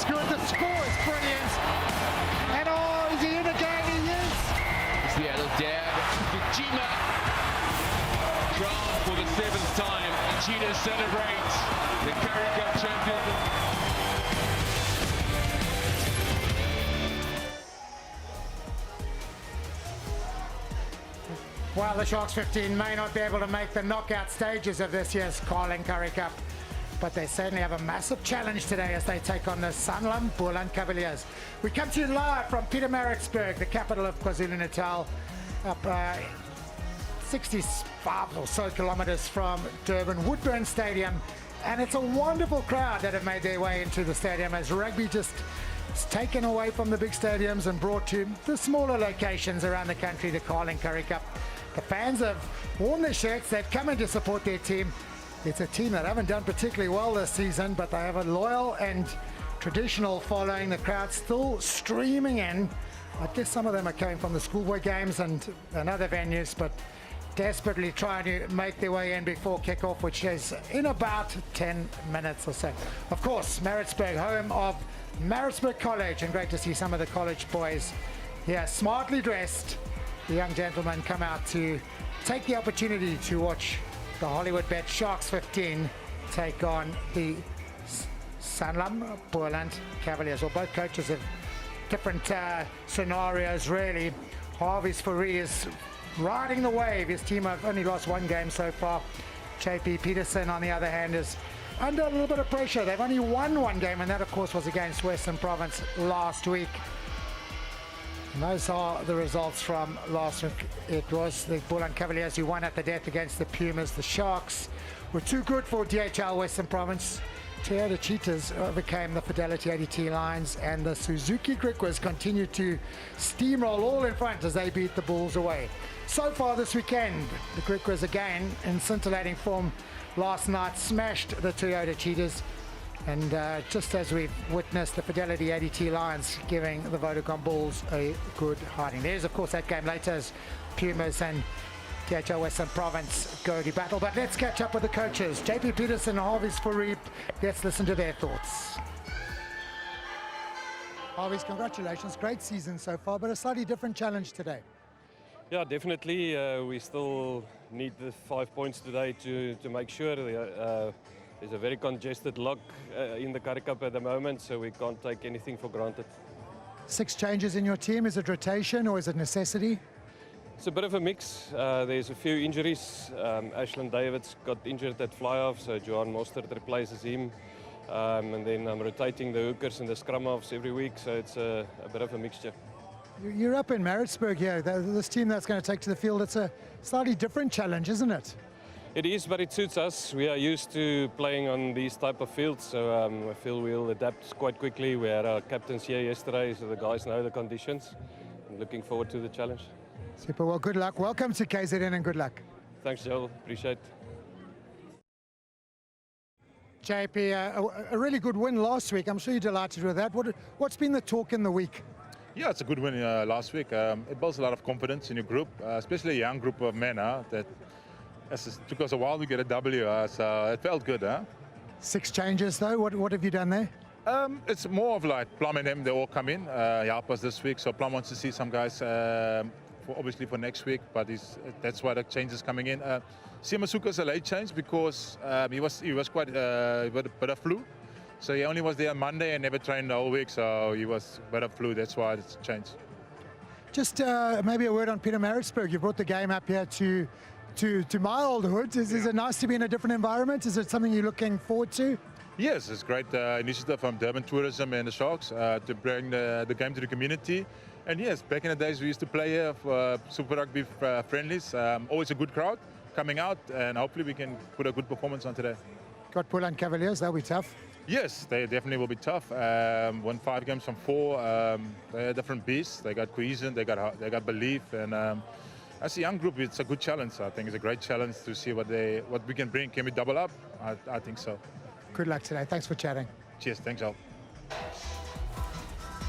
good. The score is brilliant. And oh, is he in again? He is. It's the little dab. Vijima crowned for the 7th time. Cheetah celebrates the Currie Cup champion. Well, the Sharks 15 may not be able to make the knockout stages of this year's Carling Currie Cup, but they certainly have a massive challenge today as they take on the Sanlam Boland Kavaliers. We come to you live from Pietermaritzburg, the capital of KwaZulu-Natal, up 65 or so kilometers from Durban, Woodburn Stadium, and it's a wonderful crowd that have made their way into the stadium as rugby just is taken away from the big stadiums and brought to the smaller locations around the country, the Carling Currie Cup. The fans have worn their shirts, they've come in to support their team. It's a team that haven't done particularly well this season, but they have a loyal and traditional following. The crowd still streaming in. I guess some of them are coming from the schoolboy games and other venues, but desperately trying to make their way in before kickoff, which is in about 10 minutes or so. Of course, Maritzburg, home of Maritzburg College, and great to see some of the college boys here, smartly dressed. The young gentlemen come out to take the opportunity to watch the Hollywood Bet Sharks 15 take on the Sanlam Boland Kavaliers. Well, both coaches have different scenarios, really. Harvey's Currie is riding the wave. His team have only lost one game so far. JP Peterson, on the other hand, is under a little bit of pressure. They've only won one game, and that, of course, was against Western Province last week. And those are the results from last week. It was the Boland Kavaliers who won at the death against the Pumas. The Sharks were too good for DHL Western Province. Toyota Cheetahs overcame the Fidelity ADT Lions, and the Suzuki Griquas continued to steamroll all in front as they beat the Bulls away. So far this weekend, the Griquas again in scintillating form last night smashed the Toyota Cheetahs. And just as we've witnessed the Fidelity ADT Lions giving the Vodacom Bulls a good hiding. There's, of course, that game later as Pumas and DHL Western Province go to battle. But let's catch up with the coaches. JP Peterson and Harvey's Currie. Let's listen to their thoughts. Harvey's, congratulations. Great season so far, but a slightly different challenge today. Yeah, definitely. We still need the 5 points today to make sure. There's a very congested lock in the Currie Cup at the moment, so we can't take anything for granted. 6 changes in your team. Is it rotation or is it necessity? It's a bit of a mix. There's a few injuries. Ashland Davids got injured at fly-off, so Johan Mostert replaces him. And then I'm rotating the hookers and the scrum-offs every week, so it's a bit of a mixture. You're up in Maritzburg here. This team that's going to take to the field, it's a slightly different challenge, isn't it? It is, but it suits us. We are used to playing on these type of fields, so I feel we'll adapt quite quickly. We had our captains here yesterday, so the guys know the conditions. I'm looking forward to the challenge. Super, well, good luck. Welcome to KZN and good luck. Thanks, Joel. Appreciate it. JP, a really good win last week. I'm sure you're delighted with that. What's been the talk in the week? Yeah, it's a good win last week. It builds a lot of confidence in your group, especially a young group of men that it took us a while to get a W, so it felt good. 6 changes, though. What have you done there? It's more of like Plum and them, they all come in, help us this week. So Plum wants to see some guys, obviously for next week, but that's why the change is coming in. Simasuka's a late change because he was quite a bit of flu. So he only was there on Monday and never trained the whole week, so he was a bit of flu, that's why it's changed. Just maybe a word on Pietermaritzburg. You brought the game up here to my old hood. Is it nice to be in a different environment? Is it something you're looking forward to? Yes, it's a great initiative from Durban Tourism and the Sharks to bring the game to the community. And yes, back in the days we used to play here for Super Rugby friendlies. Always a good crowd coming out, and hopefully we can put a good performance on today. Got Boland Kavaliers, they'll be tough. Yes, they definitely will be tough. Won 5 games from 4. They're different beasts. They got cohesion, they got belief, and as a young group, it's a good challenge. I think it's a great challenge to see what we can bring. Can we double up? I think so. Good luck today. Thanks for chatting. Cheers. Thanks, Al.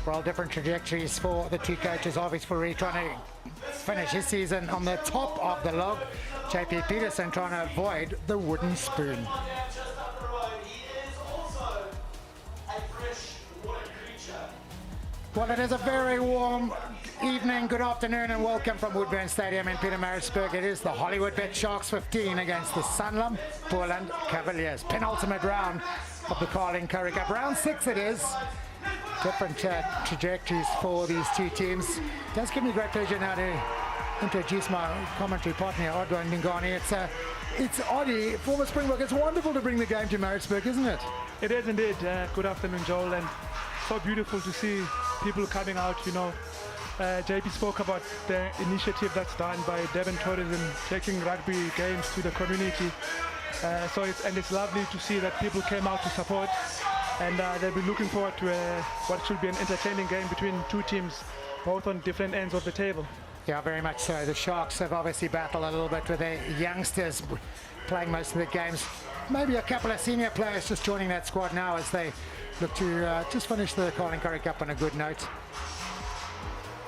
Well, different trajectories for the two coaches. Harvey's Currie trying to finish his season on the top of the log. JP Peterson trying to avoid the wooden spoon. He is also a fresh water Well, it is a very warm evening. Good afternoon and welcome from Woodburn Stadium in Pietermaritzburg. It is the Hollywood Bet Sharks 15 against the Sanlam Boland Cavaliers. Penultimate round of the Carling Currie Cup. Round 6 it is. Different trajectories for these two teams. It does give me great pleasure now to introduce my commentary partner, Odwa Ndingani. It's Oddie, former Springbok. It's wonderful to bring the game to Maritzburg, isn't it? It is indeed. Good afternoon, Joel, and so beautiful to see people coming out. You know, JP spoke about the initiative that's done by Devon Tourism, taking rugby games to the community. It's lovely to see that people came out to support, and they'll be looking forward to what should be an entertaining game between two teams, both on different ends of the table. Yeah, very much so. The Sharks have obviously battled a little bit with their youngsters playing most of the games. Maybe a couple of senior players just joining that squad now as they look to just finish the Carling Currie Cup on a good note.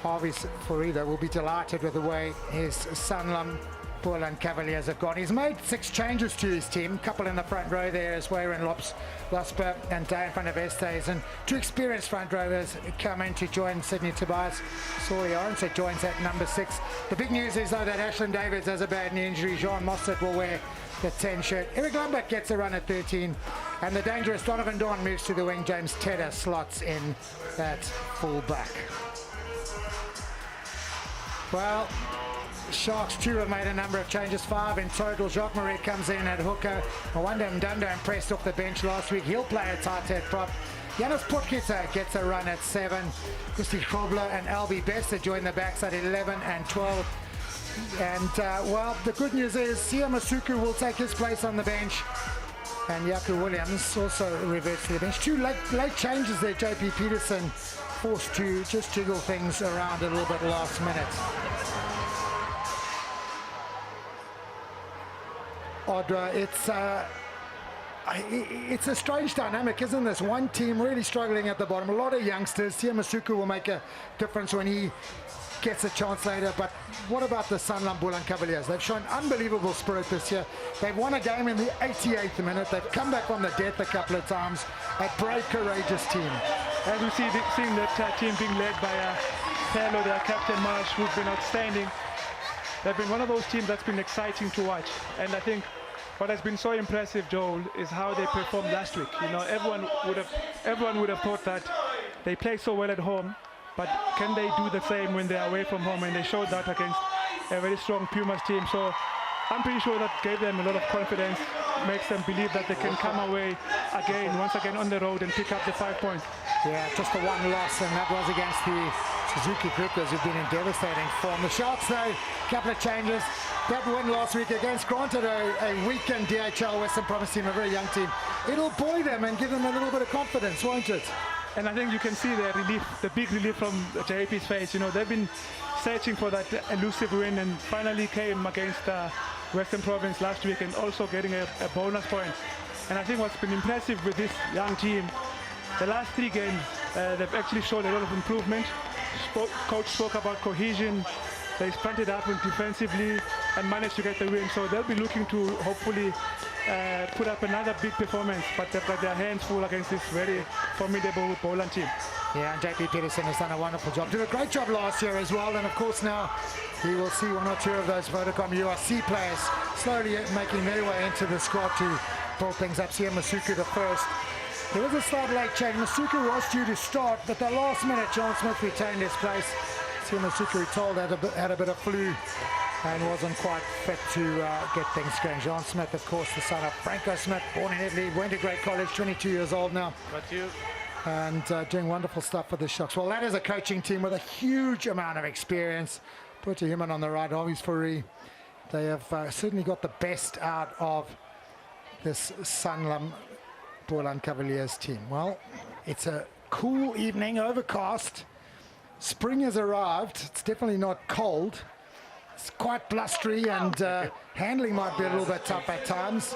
Harvey Farida will be delighted with the way his Sanlam Boland Cavaliers have gone. He's made 6 changes to his team, a couple in the front row there as Warren Losper and Dane van der Vestes, and 2 experienced front rowers come in to join Sydney Tobias. Sorry, Arndt joins at number 6. The big news is though that Ashland Davids has a bad knee injury. Jean Mostert will wear the 10 shirt. Eric Lambert gets a run at 13, and the dangerous Donovan Dawn moves to the wing. James Tedder slots in that full-back. Well, Sharks too have made a number of changes, 5 in total. Jacques Marie comes in at hooker. Mwanda Mdunda impressed off the bench last week. He'll play a tight head prop. Janis Potgieter gets a run at 7. Christy Krobler and Albie Bester join the backs at 11 and 12. And well, the good news is Sia Masuku will take his place on the bench. And Yaku Williams also reverts to the bench. 2 late changes there. JP Peterson forced to just jiggle things around a little bit last minute. Odra, it's a strange dynamic, isn't this? One team really struggling at the bottom. A lot of youngsters. Sia Masuku will make a difference when he gets a chance later. But what about the Sanlam Boland Cavaliers? They've shown unbelievable spirit this year. They've won a game in the 88th minute. They've come back from the death a couple of times. A brave, courageous team. As we see, seeing that team being led by Pello, their captain Marsh, who's been outstanding. They've been one of those teams that's been exciting to watch. And I think what has been so impressive, Joel, is how they performed last week. You know, everyone would have thought that they play so well at home, but can they do the same when they're away from home? And they showed that against a very strong Pumas team. So I'm pretty sure that gave them a lot of confidence, makes them believe that they can come away once again on the road and pick up the 5 points. Yeah, just the one loss, and that was against the Suzuki Grippers, who've been in devastating form. The Sharks, though, a couple of changes. That win last week against, granted, a weakened DHL Western Province team, a very young team. It'll buoy them and give them a little bit of confidence, won't it? And I think you can see the relief, the big relief from JP's face. You know, they've been searching for that elusive win and finally came against Western Province last week and also getting a bonus point. And I think what's been impressive with this young team, the last 3 games, they've actually shown a lot of improvement. Coach spoke about cohesion. They sprinted up defensively and managed to get the win. So they'll be looking to hopefully put up another big performance, but they've got their hands full against this very formidable Boland team. Yeah, and JP Peterson has done a wonderful job. Did a great job last year as well, and of course now we will see 1 or 2 of those Vodacom URC players slowly making their way into the squad to pull things up. Sia Masuku the first. There was a slight late change. Masuku was due to start, but the last minute John Smith retained his place. Sia Masuku, told, had a bit of flu and wasn't quite fit to get things going. John Smith, of course, the son of Franco Smith, born in Italy, went to great college, 22 years old now. And doing wonderful stuff for the Sharks. Well, that is a coaching team with a huge amount of experience. Put to him on the right, Harvey Farida. They have certainly got the best out of this Sanlam Boland Cavaliers team. Well, it's a cool evening, overcast. Spring has arrived. It's definitely not cold. It's quite blustery, and handling might be a little bit tough at times.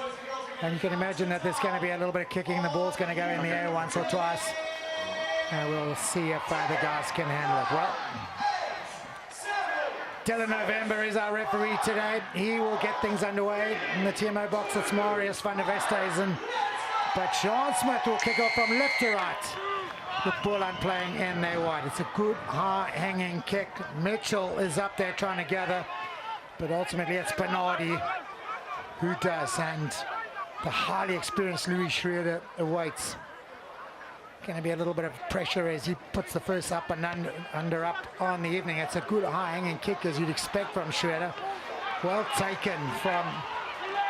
And you can imagine that there's going to be a little bit of kicking. The ball's going to go in the air once or twice. And we'll see if the guys can handle it. Well, Dylan November is our referee today. He will get things underway. In the TMO box, it's Marius van der Vestes. But Sean Smith will kick off from left to right. with Boland playing in their wide. It's a good high-hanging kick. Mitchell is up there trying to gather, but ultimately it's Bernardi who does, and the highly experienced Louis Schroeder awaits. Going to be a little bit of pressure as he puts the first up and under up on the evening. It's a good high-hanging kick as you'd expect from Schroeder. Well taken from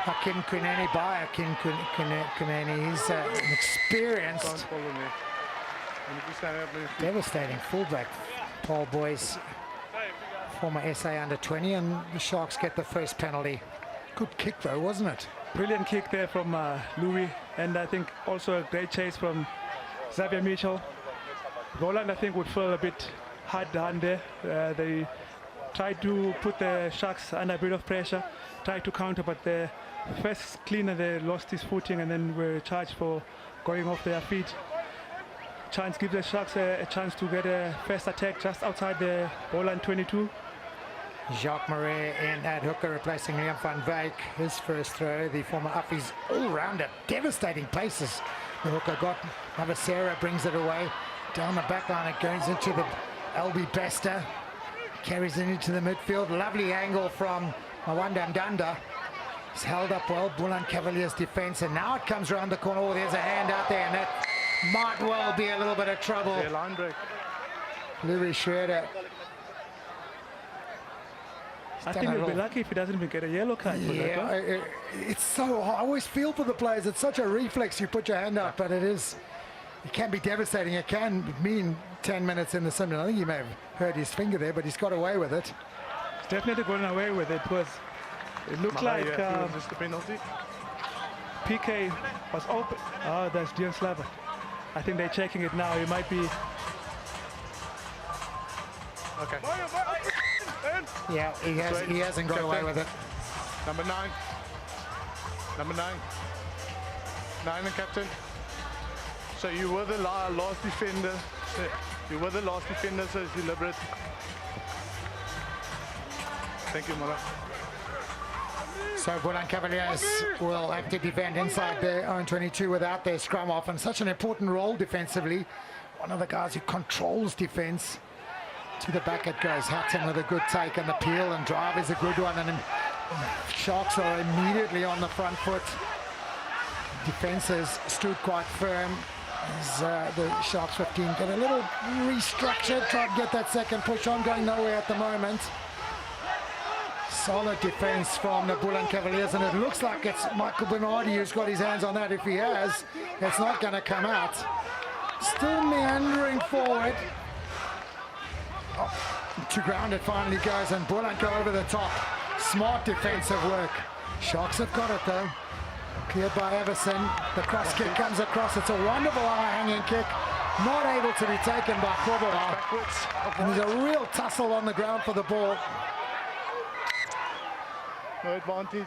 Hakim Kuneni by Hakim Kuneni. He's an experienced, devastating fullback. Paul Boyce, former SA under-20, and the Sharks get the first penalty. Good kick though, wasn't it? Brilliant kick there from Louis, and I think also a great chase from Xavier Mitchell. Boland, I think, would feel a bit hard done there. They tried to put the Sharks under a bit of pressure, tried to counter, but the first cleaner, they lost his footing and then were charged for going off their feet. Chance gives the Sharks a chance to get a first attack just outside the Boland 22. Jacques Marais in at hooker, replacing Liam van Wyk. His first throw, the former Affie's all-rounder, devastating paces. The hooker got Navasera, brings it away. Down the back line, it goes into the LB Bester. Carries it into the midfield. Lovely angle from Mawanda Ndanda. He's held up well, Boland Cavaliers defense, and now it comes around the corner. Oh, there's a hand out there, and that might well be a little bit of trouble. Yeah, line break. Louis Schroeder. I think he'll be lucky if he doesn't even get a yellow card for that one. It's so hard. I always feel for the players. It's such a reflex. You put your hand up, but it can be devastating. It can mean 10 minutes in the sim. I think he may have hurt his finger there, but he's got away with it. He's definitely going away with it. It looked like just a penalty. PK was open. Oh, that's Dion Slaver. I think they're checking it now. It might be. Okay. Yeah, he hasn't got away with it. Number 9. Number 9. 9 and captain. So you were the last defender. You were the last defender, so it's deliberate. Thank you, Mara. So Boland Cavaliers will have to defend inside their own 22 without their scrum off, and such an important role defensively. One of the guys who controls defense. To the back it goes. Hutton with a good take, and the peel and drive is a good one, and Sharks are immediately on the front foot. Defenses stood quite firm as the Sharks 15 get a little restructured, try to get that second push on, going nowhere at the moment. Solid defense from the Boland Cavaliers, and it looks like it's Michael Bernardi who's got his hands on that. If he has, it's not going to come out. Still meandering forward. To ground it finally goes, and Boland go over the top. Smart defensive work. Sharks have got it though. Cleared by Everson. The cross kick comes across. It's a wonderful high-hanging kick. Not able to be taken by Kovalar. And there's a real tussle on the ground for the ball. No advantage.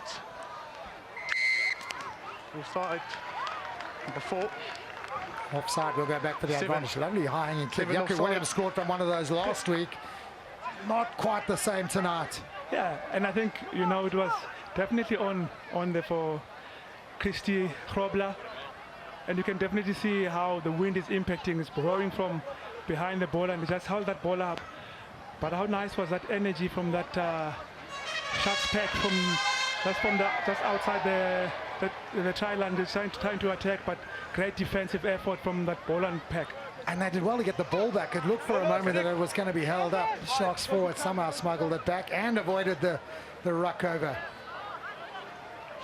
Offside. Number 4. Offside, we'll go back for the 7. advantage. Lovely high-hanging kick. 7 Yaku offside. Williams scored from one of those last week. Not quite the same tonight. Yeah, and I think, it was definitely on there for Christy Grobler. And you can definitely see how the wind is impacting. It's blowing from behind the ball, and they just held that ball up. But how nice was that energy from that Sharks pack just outside the try line. They're trying to attack, but great defensive effort from that Boland pack. And they did well to get the ball back. It looked for a moment that it was going to be held up. Sharks forward somehow smuggled it back and avoided the ruck over.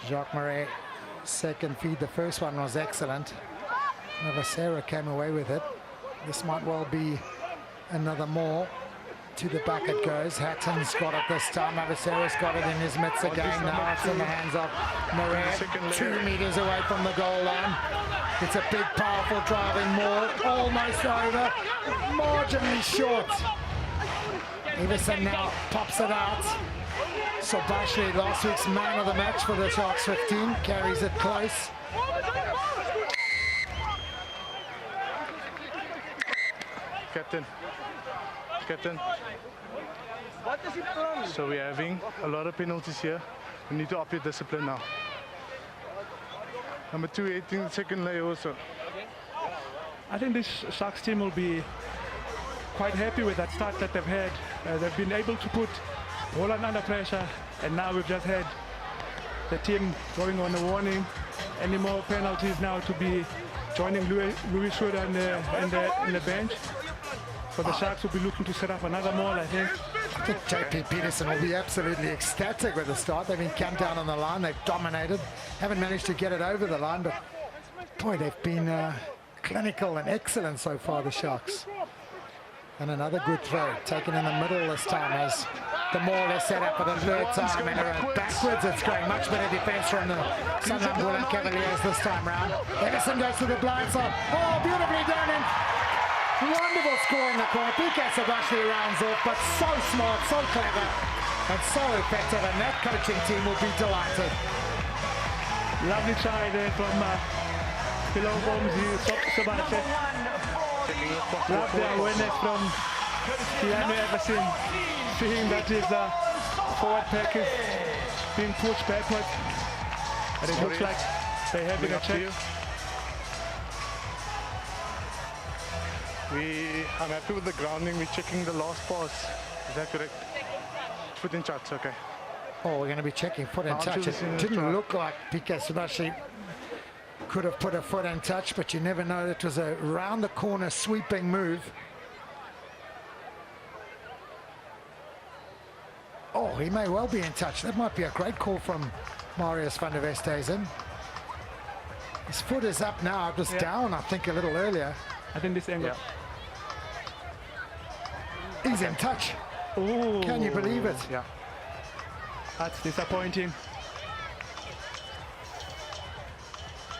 Jacques Marais, second feed. The first one was excellent. Navasera came away with it. This might well be another more. To the back it goes. Hatton's got it this time. Navasera's got it in his mitts again. Now it's in the hands of Marais. 2 meters away from the goal line. It's a big, powerful driving maul. Almost over. Marginally short. Everson now pops it out. So Bashley, last week's man of the match for the Sharks 15, carries it close. Captain. So we're having a lot of penalties here. We need to up your discipline now. Number 2, 18, second layer also. I think this Sharks team will be quite happy with that start that they've had. They've been able to put Boland under pressure, and now we've just had the team going on a warning. Any more penalties now to be joining Louis Schroeder in the bench. So the Sharks will be looking to set up another maul, I think. I think JP Peterson will be absolutely ecstatic with the start. They've been camped down on the line. They've dominated. Haven't managed to get it over the line, but boy, they've been clinical and excellent so far, the Sharks. And another good throw taken in the middle this time as the maul is set up for the third time, and backwards. It's going much better defense from the Sanlam Boland Cavaliers this time round. Everson goes to the blind side. Oh, beautifully done, and wonderful score in the corner. PK Sabashli rounds off, but so smart, so clever, and so effective, and that coaching team will be delighted. Lovely try there from below Sabashli. Love the awareness from Keanu Everson, seeing that his forward pack is being pushed backwards, and it looks like they're having a check. I'm happy with the grounding. We're checking the last pass. Is that correct? Foot in touch, okay. Oh, we're going to be checking foot in touch. It didn't look like PK Sabashli could have put a foot in touch, but you never know. It was a round the corner sweeping move. Oh, he may well be in touch. That might be a great call from Marius van der Westhuizen. His foot is up now. It was down, I think, a little earlier. I think this angle. He's in touch. Ooh. Can you believe it? Yeah. That's disappointing.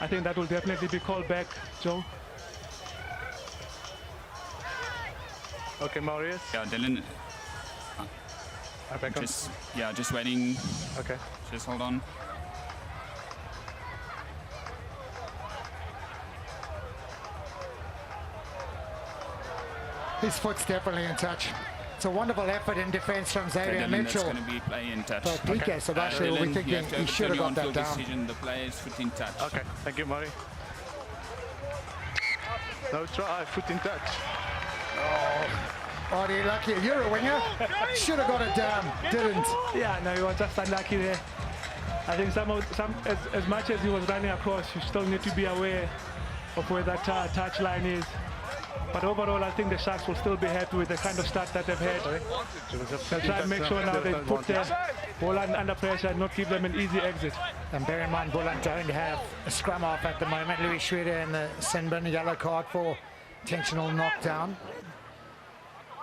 I think that will definitely be called back, Joe. Okay, Marius. Yeah, Dylan. Back on. Just waiting. Okay. Just hold on. His foot's definitely in touch. It's a wonderful effort in defense from Xavier Dylan, Mitchell. that's going to be play in touch. But PK Sabashli will be thinking he should have got that down. Decision, the play is foot in touch. Okay, thank you, Murray. No try, foot in touch. Oh, you're lucky. You're a winger. Should have got it down. Didn't. Yeah, no, he was just unlucky there. I think as much as he was running across, you still need to be aware of where that touch line is. But overall, I think the Sharks will still be happy with the kind of start that they've had. They'll try and make sure now they put their Boland under pressure and not give them an easy exit. And bear in mind, Boland don't have a scrum off at the moment. Louis Schroeder and the Sinbin yellow card for intentional knockdown.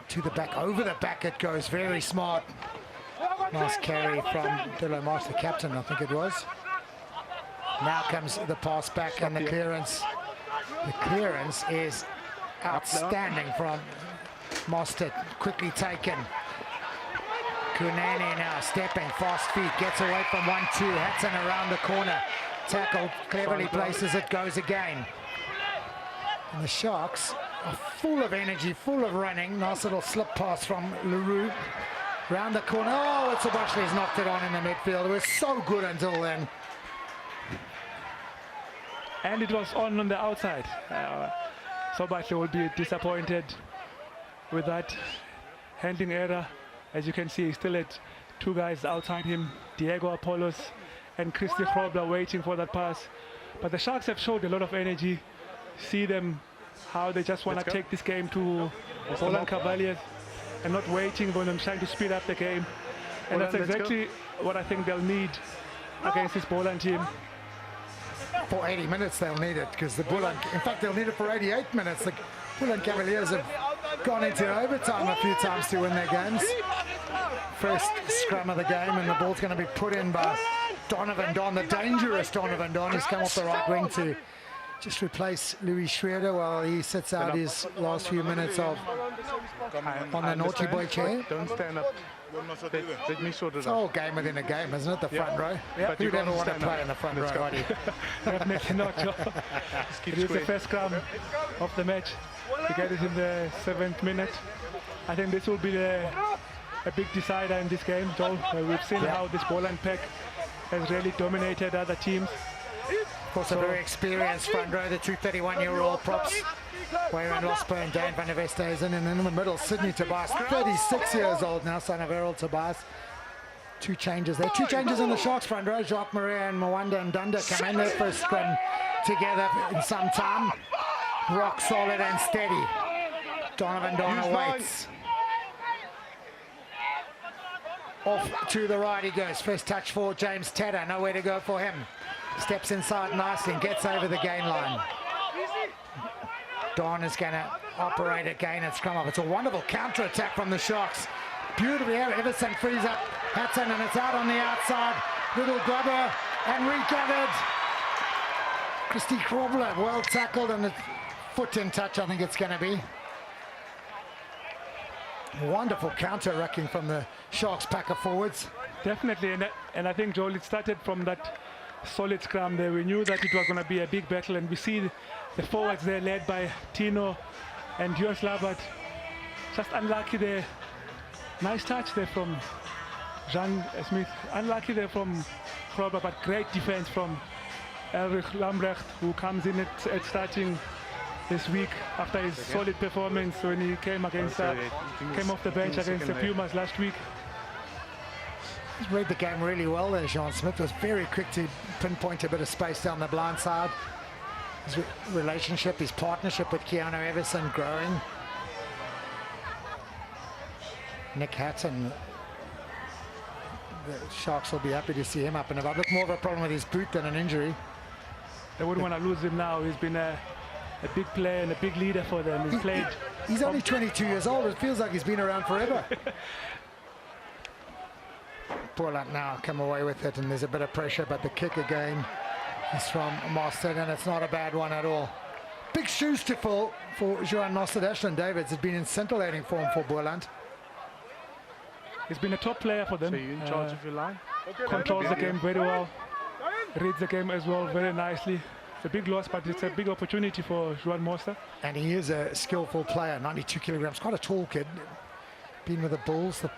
To the back, over the back it goes, very smart. Nice carry from Dylan Marsh, the captain, I think it was. Now comes the pass back and the clearance. The clearance is outstanding from Mostert, quickly taken. Kunani now stepping, fast feet, gets away from 1-2, Hatton around the corner. Tackled, cleverly places it, goes again. And the Sharks are full of energy, full of running. Nice little slip pass from Leroux. Round the corner, oh, it's Sabashli's knocked it on in the midfield. It was so good until then. And it was on the outside. Sabashli will be disappointed with that handling error. As you can see, he still had two guys outside him, Diego Apollos and Christy Grobler, waiting for that pass. But the Sharks have showed a lot of energy. See them, how they just want to take this game to Boland Kavaliers and not waiting for them, trying to speed up the game. And that's exactly what I think they'll need against this Boland team. For 80 minutes they'll need it, because the Boland, in fact they'll need it for 88 minutes. The Boland Cavaliers have gone into overtime a few times to win their games. First scrum of the game, and the ball's going to be put in by Donovan Don, the dangerous Donovan Don, who's come off the right wing to just replace Louis Schroeder while he sits out his last few minutes of on the naughty boy chair. Don't stand up. Let me sort it It's a out. whole game within a game, isn't it? The front row. But Who you never can't want to stand play up. in the front row, Let's go. buddy? Definitely not, Joe. It is the square. first scrum of the match. We get it in the 7th minute. I think this will be a big decider in this game, Joel. We've seen how this Boland pack has really dominated other teams. Of course, a very experienced front row, the 231-year-old props Wayne Losper and Dan van der Westhuizen, and in the middle, Sydney Tobias, 36 years old now, son of Errol Tobias. Two changes there. Two changes in the Sharks front row. Jacques Maria and Mwanda and Dunda come in their first scrum together in some time. Rock solid and steady. Donovan Don waits. Off to the right he goes. First touch for James Tedder. Nowhere to go for him. Steps inside nicely and gets over the gain line. Don is going to operate again at scrum off. It's a wonderful counter-attack from the Sharks. Beautifully, Everson frees up Hatton and it's out on the outside. Little grubber and regathered. Christy Krobler, well tackled and a foot in touch, I think it's going to be. Wonderful counter-rucking from the Sharks pack of forwards. Definitely, and I think, Joel, it started from that solid scrum there. We knew that it was going to be a big battle, and we see the forwards there led by Tino and Josh Labert. Just unlucky there. Nice touch there from Jean Smith. Unlucky there from Krobler, but great defense from Ulrich Lambrecht, who comes in at starting this week after his solid performance when he came against came off the bench against the Pumas last week. He's read the game really well there. Jean Smith was very quick to pinpoint a bit of space down the blind side. His relationship, his partnership with Keanu Everson growing. Nick Hatton, the Sharks will be happy to see him up and about. Look, more of a problem with his boot than an injury. They wouldn't want to lose him now. He's been a big player and a big leader for them. He's played. He's only 22 years old. It feels like he's been around forever. Boland now come away with it, and there's a bit of pressure, but the kick again is from Mostert, and it's not a bad one at all. Big shoes to fill for Johan Mostert. Ashland Davids has been in scintillating form for Boland. He's been a top player for them. So you're in charge of your line? Controls the game very well. Reads the game as well very nicely. It's a big loss, but it's a big opportunity for Johan Mostert. And he is a skillful player, 92 kilograms, quite a tall kid. Been with the Bulls, the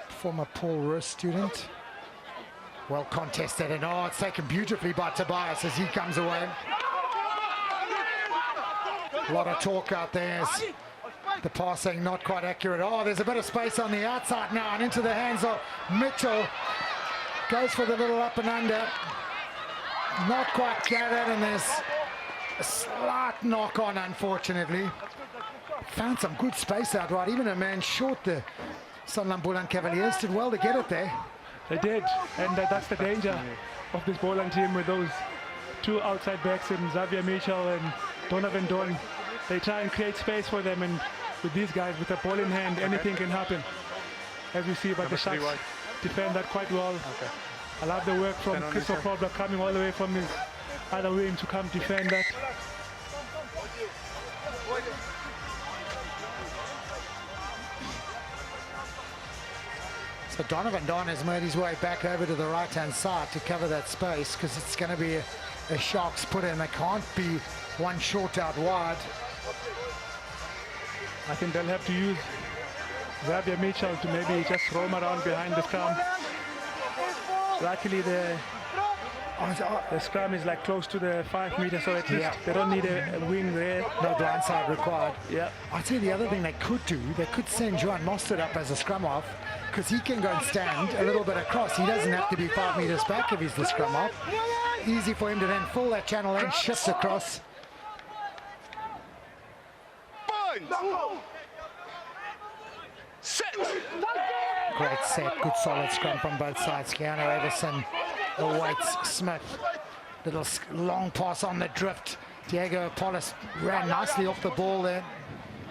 former Paul Roos student. Well contested, and oh, it's taken beautifully by Tobias as he comes away. A lot of talk out there. The passing not quite accurate. Oh, there's a bit of space on the outside now, and into the hands of Mitchell. Goes for the little up and under. Not quite gathered, and there's a slight knock on, unfortunately. Found some good space out right. Even a man short, the Sanlam Boland Cavaliers did well to get it there. They did, and that's the danger of this Boland team with those two outside backs in Xavier Mitchell and Donovan Don. They try and create space for them, and with these guys, with the ball in hand, anything can happen, as we see, but the Sharks defend that quite well. Okay. I love the work from Christopher Krobler coming all the way from his other wing to come defend that. So Donovan Don has made his way back over to the right-hand side to cover that space, because it's going to be a Sharks put in. They can't be one short out wide. I think they'll have to use Xavier Mitchell to maybe just roam around behind the scrum. Luckily, the scrum is like close to the 5 meters, so at least they don't need a wing there. No blindside required. Yeah. I'd say the other thing they could do, they could send Johan Mostert up as a scrum off, because he can go and stand a little bit across. He doesn't have to be 5 meters back if he's the scrum off. Easy for him to then fill that channel and shift across. Set. Great set, good solid scrum from both sides. Keanu Everson awaits Smith. Little long pass on the drift. Diego Apollos ran nicely off the ball there.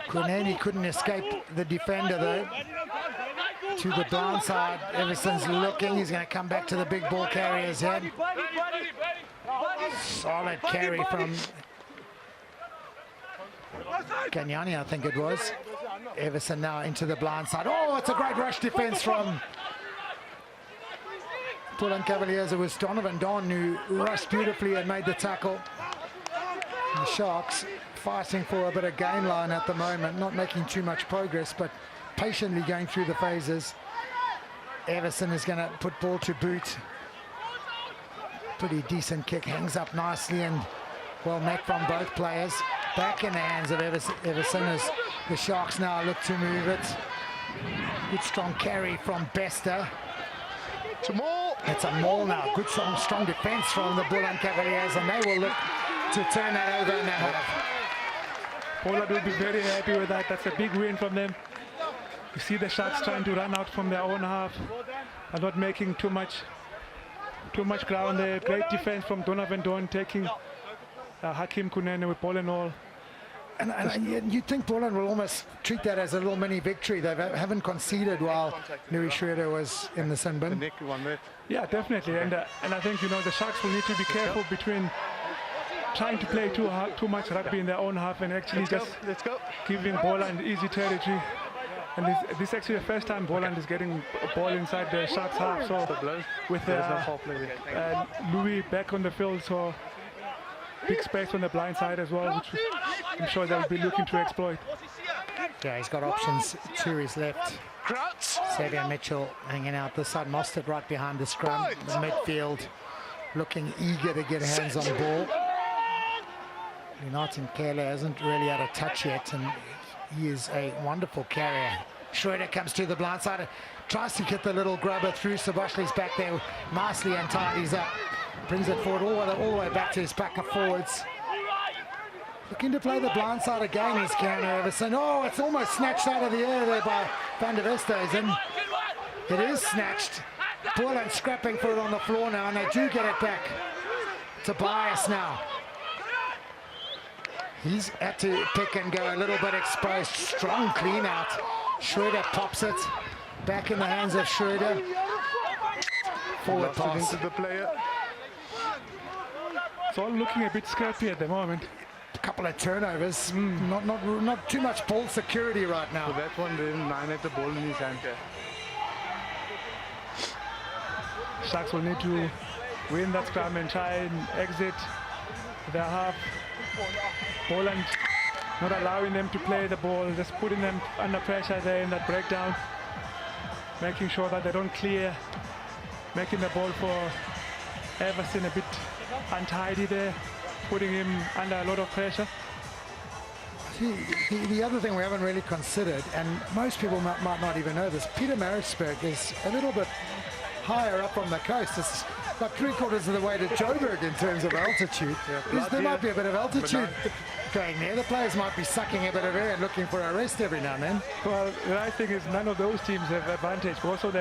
Kuneni couldn't escape the defender though. To the blind side, Everson's looking. He's going to come back to the big ball carrier's head. Solid carry from Ganyani, I think it was. Everson now into the blind side. Oh, it's a great rush defense from Boland Cavaliers. It was Donovan Don who rushed beautifully and made the tackle. The Sharks fighting for a bit of gain line at the moment, not making too much progress, but patiently going through the phases. Everson is going to put ball to boot. Pretty decent kick, hangs up nicely and well met from both players. back in the hands of Everson as the Sharks now look to move it. Good strong carry from Bester. It's a maul. It's a maul now. Good strong defence from the Boland Cavaliers, and they will look to turn that over in the half. Boland will be very happy with that. That's a big win from them. You see the Sharks trying to run out from their own half and not making too much ground there. Great defense from Donovan Don taking Hakim Kunene with ball and all. And you'd think Boland will almost treat that as a little mini victory. They haven't conceded while Louis Schroeder was in the sin bin. Yeah, definitely. And I think, you know, the Sharks will need to be careful between trying to play too much rugby in their own half and actually giving Boland easy territory. And this is actually the first time Boland is getting a ball inside the Sharks half. So with Louis back on the field, so big space on the blind side as well, which I'm sure they'll be looking to exploit. Yeah, he's got options to his left. Xavier Mitchell hanging out this side. Mostert right behind the scrum. The midfield looking eager to get hands on ball. Martin Kele hasn't really had a touch yet, and he is a wonderful carrier. Schroeder comes to the blind side, tries to get the little grubber through. Saboshli's back there nicely and tidies up. Brings it forward all the way back to his pack of forwards. Looking to play the blind side again is Keanu Everson. Oh, it's almost snatched out of the air there by Van der Westhuizen. It is snatched. Boland scrapping for it on the floor now, and they do get it back to Bias now. He's had to pick and go a little bit exposed. Strong clean out. Schroeder pops it. Back in the hands of Schroeder. Forward pass. The player. It's all looking a bit scrappy at the moment. A couple of turnovers. Not too much ball security right now. So that one, then 9 at the ball in his hand. Sharks will need to win that scrum and try and exit their half. Boland not allowing them to play the ball, just putting them under pressure there in that breakdown, making sure that they don't clear, making the ball for Everson a bit untidy there, putting him under a lot of pressure. The other thing we haven't really considered, and most people might not even know this, Pietermaritzburg is a little bit higher up on the coast. It's like 3/4 of the way to Joburg in terms of altitude. There might be a bit of altitude going there. The players might be sucking a bit of air and looking for a rest every now and then. Well, the right thing is none of those teams have advantage. Both of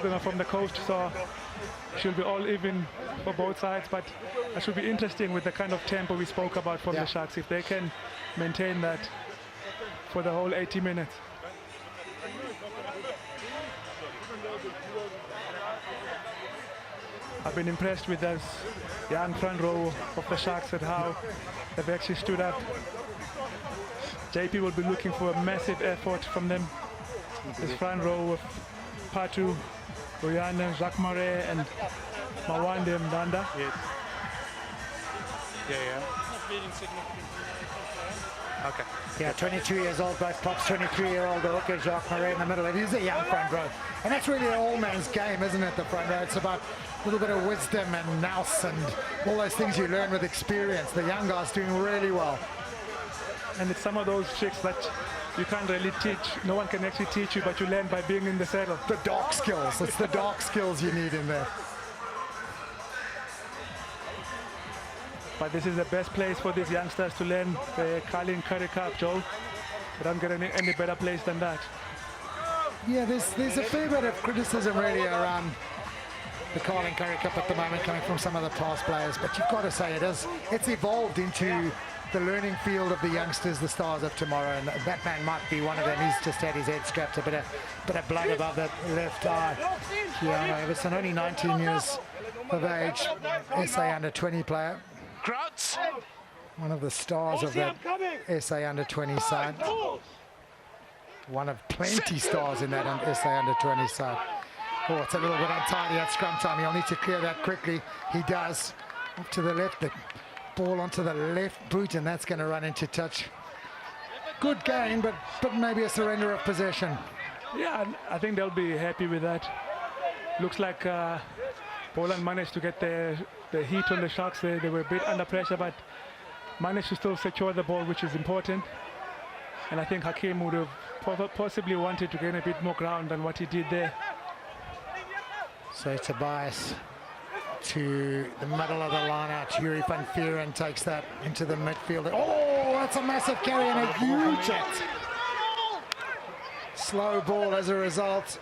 them are from the coast, so it should be all even for both sides. But it should be interesting with the kind of tempo we spoke about from the Sharks, if they can maintain that for the whole 80 minutes. I've been impressed with this young front row of the Sharks and how they've actually stood up. JP will be looking for a massive effort from them. This front row of Patu, Royana, Jacques Marais and Mawande Mdanda. Yes. Okay. Yeah, 22 years old, both pops, 23-year-old hooker Jacques Marais in the middle. It is a young front row. And that's really an all man's game, isn't it, the front row? It's about a little bit of wisdom and nous and all those things you learn with experience. The young guy's doing really well. And it's some of those tricks that you can't really teach. No one can actually teach you, but you learn by being in the saddle. The dark skills. It's the dark skills you need in there. But this is the best place for these youngsters to learn the Carlin Currie Cup, Joe. They don't get any better place than that. Yeah, there's a fair bit of criticism really around the Carlin Currie Cup at the moment coming from some of the past players, but you've got to say it's evolved into the learning field of the youngsters, the stars of tomorrow, and that man might be one of them. He's just had his head strapped, a bit of blood above that left eye. Keanu Everson, only 19 years of age, SA under-20 player. One of the stars of that SA under-20 side. One of plenty stars in that SA under-20 side. Oh, it's a little bit untidy at scrum time. He'll need to clear that quickly. He does. Off to the left, the ball onto the left boot, and that's going to run into touch. Good gain, but maybe a surrender of possession. Yeah, I think they'll be happy with that. Looks like Boland managed to get the heat on the Sharks there. They were a bit under pressure, but managed to still secure the ball, which is important. And I think Hakim would have possibly wanted to gain a bit more ground than what he did there. So Tobias to the middle of the line out. Currie van Vuuren takes that into the midfield. Oh, that's a massive carry and a huge hit. Slow ball as a result.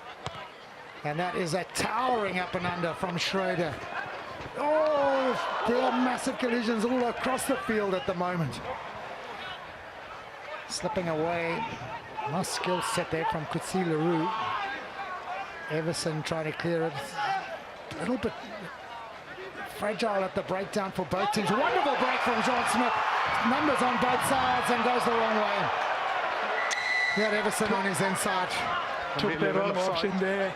And that is a towering up and under from Schroeder. Oh, there are massive collisions all across the field at the moment. Slipping away. Nice skill set there from Kutsi Leroux. Everson trying to clear it. A little bit fragile at the breakdown for both teams. Wonderful break from John Smith. Numbers on both sides and goes the wrong way. He had Everson on his inside. Took the wrong option there.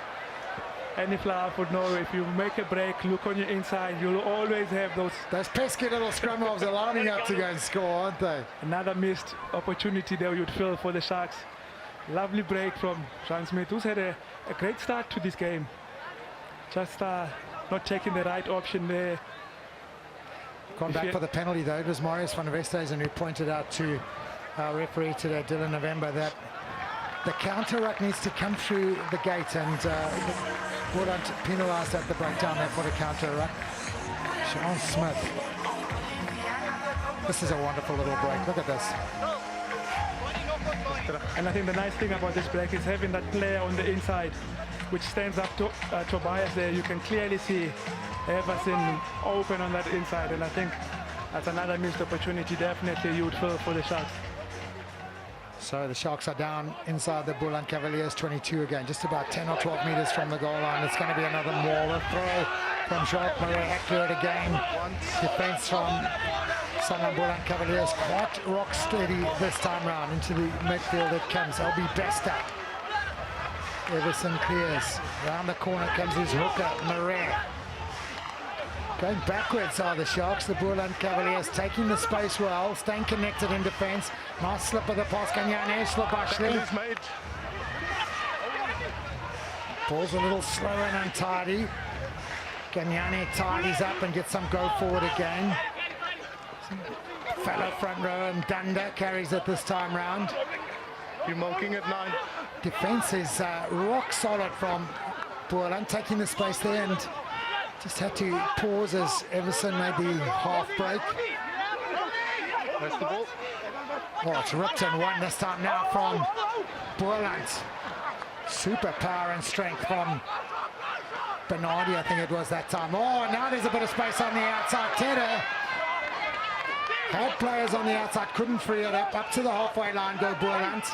Any player would know if you make a break, look on your inside, you'll always have those pesky little scrum halves are lining up to go and score, aren't they? Another missed opportunity there you'd feel for the Sharks. Lovely break from John Smith, who's had a great start to this game. Just not taking the right option there. Gone back for the penalty though. It was Marius van Westhuizen who pointed out to our referee today, Dylan November, that the counter ruck needs to come through the gate, and Boland penalised at the breakdown there for the counter ruck. Sean Smith. This is a wonderful little break. Look at this. And I think the nice thing about this break is having that player on the inside, which stands up to Tobias there. You can clearly see Everson open on that inside, and I think that's another missed opportunity definitely you would feel for the Sharks. So the Sharks are down inside the Boland Cavaliers 22 again, just about 10 or 12 metres from the goal line. It's going to be another Mauler throw from Jacques Marais, accurate again. Defence from Sanlam Boland Cavaliers, quite rock steady this time round. Into the midfield it comes, LB Besta. Everson clears, round the corner comes his hooker, Marais. Going backwards are the Sharks, the Boland Cavaliers taking the space well, staying connected in defence. Nice slip of the pass, Kanyane, Slobashli. Ball's a little slow and untidy. Kanyane tidies up and gets some go forward again. Fellow front row and Dunda carries it this time round. You're milking at 9. Defence is rock solid from Boland, taking the space there and just had to pause as Everson made the half break. That's the ball. Oh, it's ripped and won this time now from Boland. Super power and strength from Bernardi, I think it was that time. Oh, now there's a bit of space on the outside. Tedder had players on the outside, couldn't free it up to the halfway line, go Boland.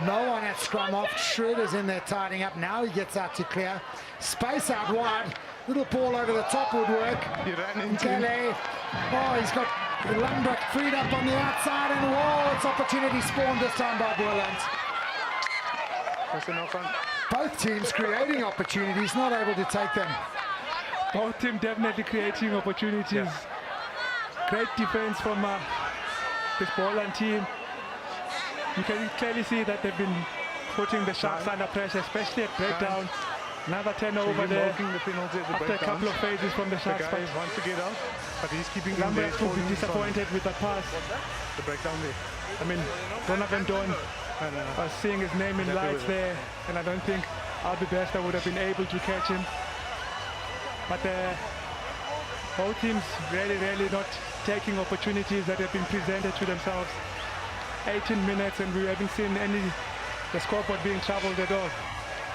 No one at scrum off. Schroeder's in there tidying up. Now he gets out to clear. Space out wide. Little ball over the top would work. He ran into Kelly. Oh, he's got Lundberg freed up on the outside, and whoa, it's opportunity spawned this time by Boland. Both teams creating opportunities, not able to take them. Both teams definitely creating opportunities. Yeah. Great defense from this Boland team. You can clearly see that they've been putting the Sharks under pressure, especially at breakdown. Another turnover there after a couple of phases from the Sharks. The guy wants to get out, but he's keeping him there. Lundberg will be disappointed with that pass. The breakdown there. I mean, Donovan Don was seeing his name in lights there, and I don't think Albie Besta would have been able to catch him. But both teams really not taking opportunities that have been presented to themselves. 18 minutes and we haven't seen the scoreboard being troubled at all.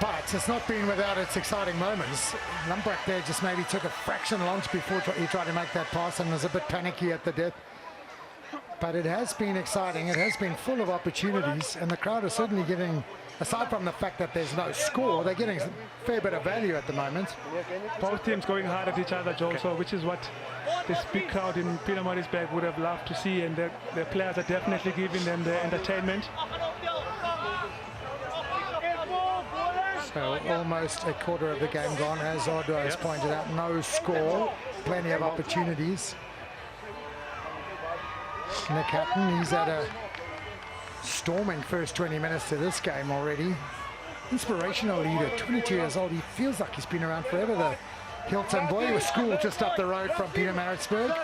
But it's not been without its exciting moments. Lundberg there just maybe took a fraction lunch before he tried to make that pass and was a bit panicky at the death. But it has been exciting. It has been full of opportunities, and the crowd are certainly getting, aside from the fact that there's no score, they're getting a fair bit of value at the moment. Both teams going hard at each other, Joel, so which is what this big crowd in Pietermaritzburg would have loved to see, and their players are definitely giving them the entertainment. So almost a quarter of the game gone, as Odwa has pointed out. No score, plenty of opportunities. Nick Hatton, he's had a storming first 20 minutes to this game already. Inspirational leader, 22 years old. He feels like he's been around forever. The Hilton boy was schooled just up the road from Pietermaritzburg.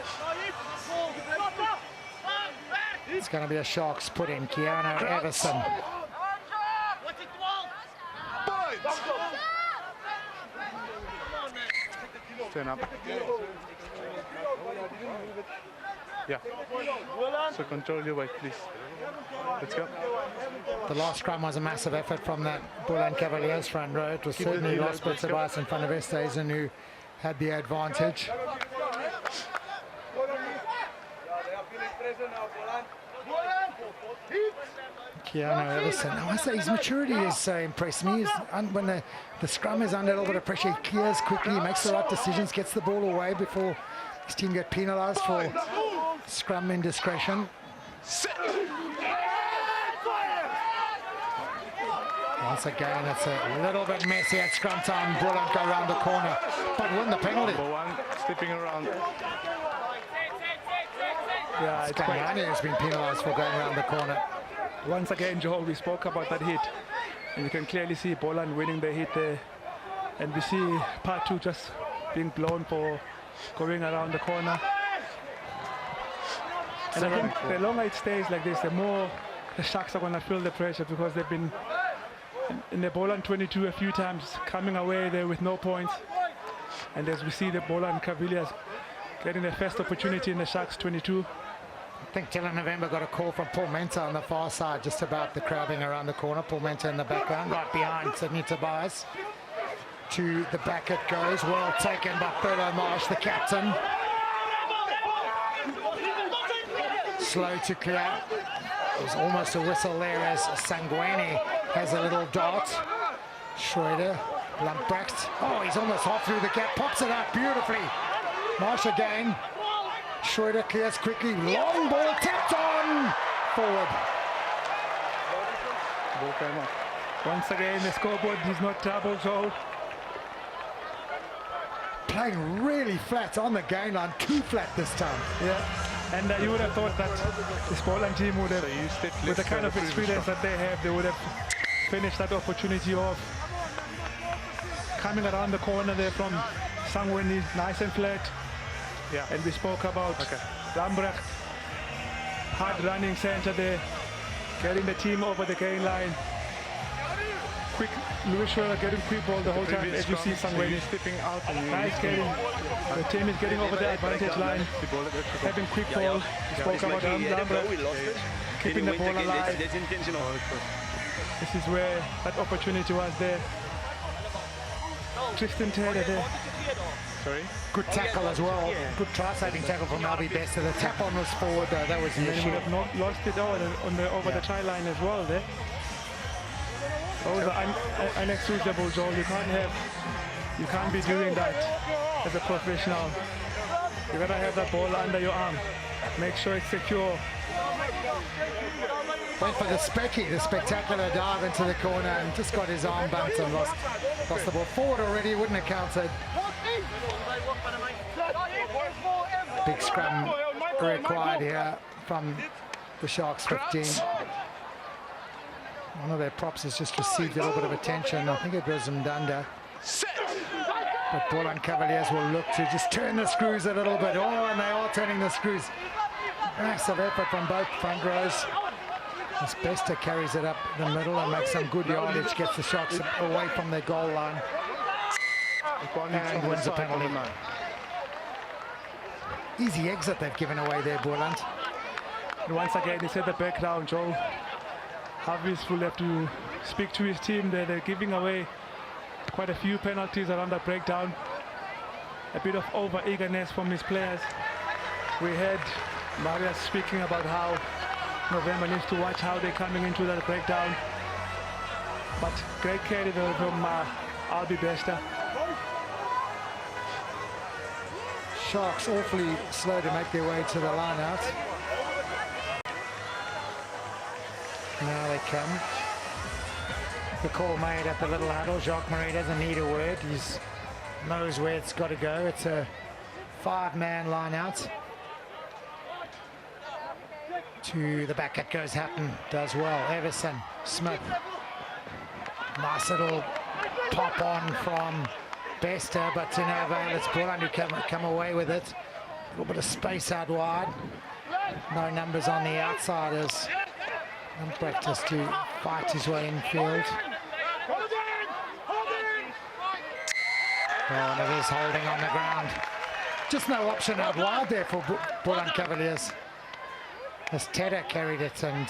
It's going to be a Sharks put in. Keanu Everson. Turn up. Yeah. So control your weight, please. Let's go. The last scrum was a massive effort from that Boland Cavaliers front row. It was certainly lost by Tobias and Van der Westhuizen, who had the advantage. Keanu Everson. I must say his maturity has impressed me. When the scrum is under a little bit of pressure, he clears quickly, he makes the right decisions, gets the ball away before his team get penalised for scrum indiscretion. Once again, it's a little bit messy at scrum time. Boland go around the corner, but win the penalty. Number one, stepping around. Yeah, it's quite, Kavaliers has been penalised for going around the corner. once again, Joe, we spoke about that hit, and you can clearly see Boland winning the hit there, and we see part 2 just being blown for going around the corner. And I think the longer it stays like this, the more the Sharks are going to feel the pressure, because they've been in the Boland 22 a few times, coming away there with no points. And as we see the Boland Kavaliers getting their first opportunity in the Sharks 22. I think Dylan November got a call from Paul Menta on the far side just about the crowding around the corner. Paul Menta in the background, right behind Sydney Tobias. To the back it goes, well taken by Berlo Marsh, the captain. Slow to clear. There's almost a whistle there as Sangweni has a little dart. Schroeder, Lamprecht. Oh, he's almost half through the gap, pops it up beautifully. Marsh again. Schroeder clears quickly, long ball, tapped on, forward. Ball came up. Once again, the scoreboard is not double, so Playing really flat on the gain line, too flat this time. yeah. And you would have thought that this Boland team would have, with the kind of experience that they have, they would have finished that opportunity off. Coming around the corner there from Sangweni, nice and flat. Yeah. And we spoke about Lambrecht, hard running centre there, getting the team over the gain line. Quick, Louis Schroeder getting quick ball the whole time, as you see Sangweni stepping out and nice getting. The team is getting over the advantage line, having quick ball. We spoke about Lambrecht, keeping the ball alive. This is where that opportunity was there. Tristan Taylor there. Sorry? Good tackle as well. Good try-saving tackle from Albie Bester. The tap-on was forward though, that was the They issue. would have not lost it over the try line as well there. Those are inexcusable, Joel. You can't be doing that as a professional. You gotta have that ball under your arm. Make sure it's secure. Went for the spectacular dive into the corner and just got his arm bumped and lost the ball. Forward already, wouldn't have counted. Big scrum required here from the Sharks 15. One of their props has just received a little bit of attention. I think it was Mdanda. But Boland Cavaliers will look to just turn the screws a little bit. Oh, and they are turning the screws. Massive effort from both front rows. As Bester carries it up the middle and makes some good yardage, gets the Sharks away from their goal line. And wins the penalty. Easy exit they've given away there, Boland. And once again, he said the background, Joe. Harvis will have to speak to his team there. They're giving away quite a few penalties around that breakdown. A bit of over-eagerness from his players. We heard Marius speaking about how November needs to watch how they're coming into that breakdown. But great carry there from Albie Bester. Sharks awfully slow to make their way to the line out. Now they come. The call made at the little huddle. Jacques Marie doesn't need a word. He knows where it's got to go. It's a 5-man line out. To the back it goes. Hatton does well. Everson, Smith. Nice little pop on from Bester, but to no avail. It's Boland who come away with it. A little bit of space out wide. No numbers on the outsiders. And practice to fight his way infield. Oh, and it is holding on the ground. Just no option out wide there for Boland Kavaliers. As Tedder carried it and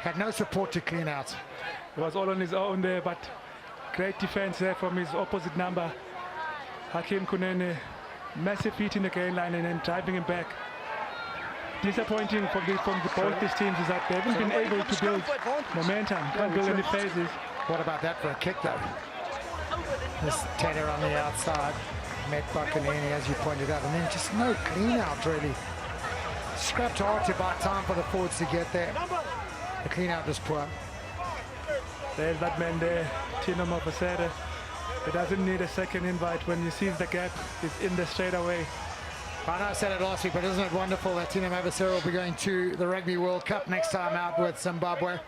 had no support to clean out. He was all on his own there, but great defense there from his opposite number, Hakim Kunene. Massive feet in the gain line and then driving him back. Disappointing from both these teams is that they haven't been able to build momentum, can't build any phases. What about that for a kick though? This Tedder on the outside, met by Kunene as you pointed out, and then just no clean out really. Scrapped hard to buy time for the forwards to get there. The clean out was poor. There's that man there, Tino Mopasere. He doesn't need a second invite. When he sees the gap, he's in there straight away. I know I said it last week, but isn't it wonderful that Tino Mopasere will be going to the Rugby World Cup next time out with Zimbabwe.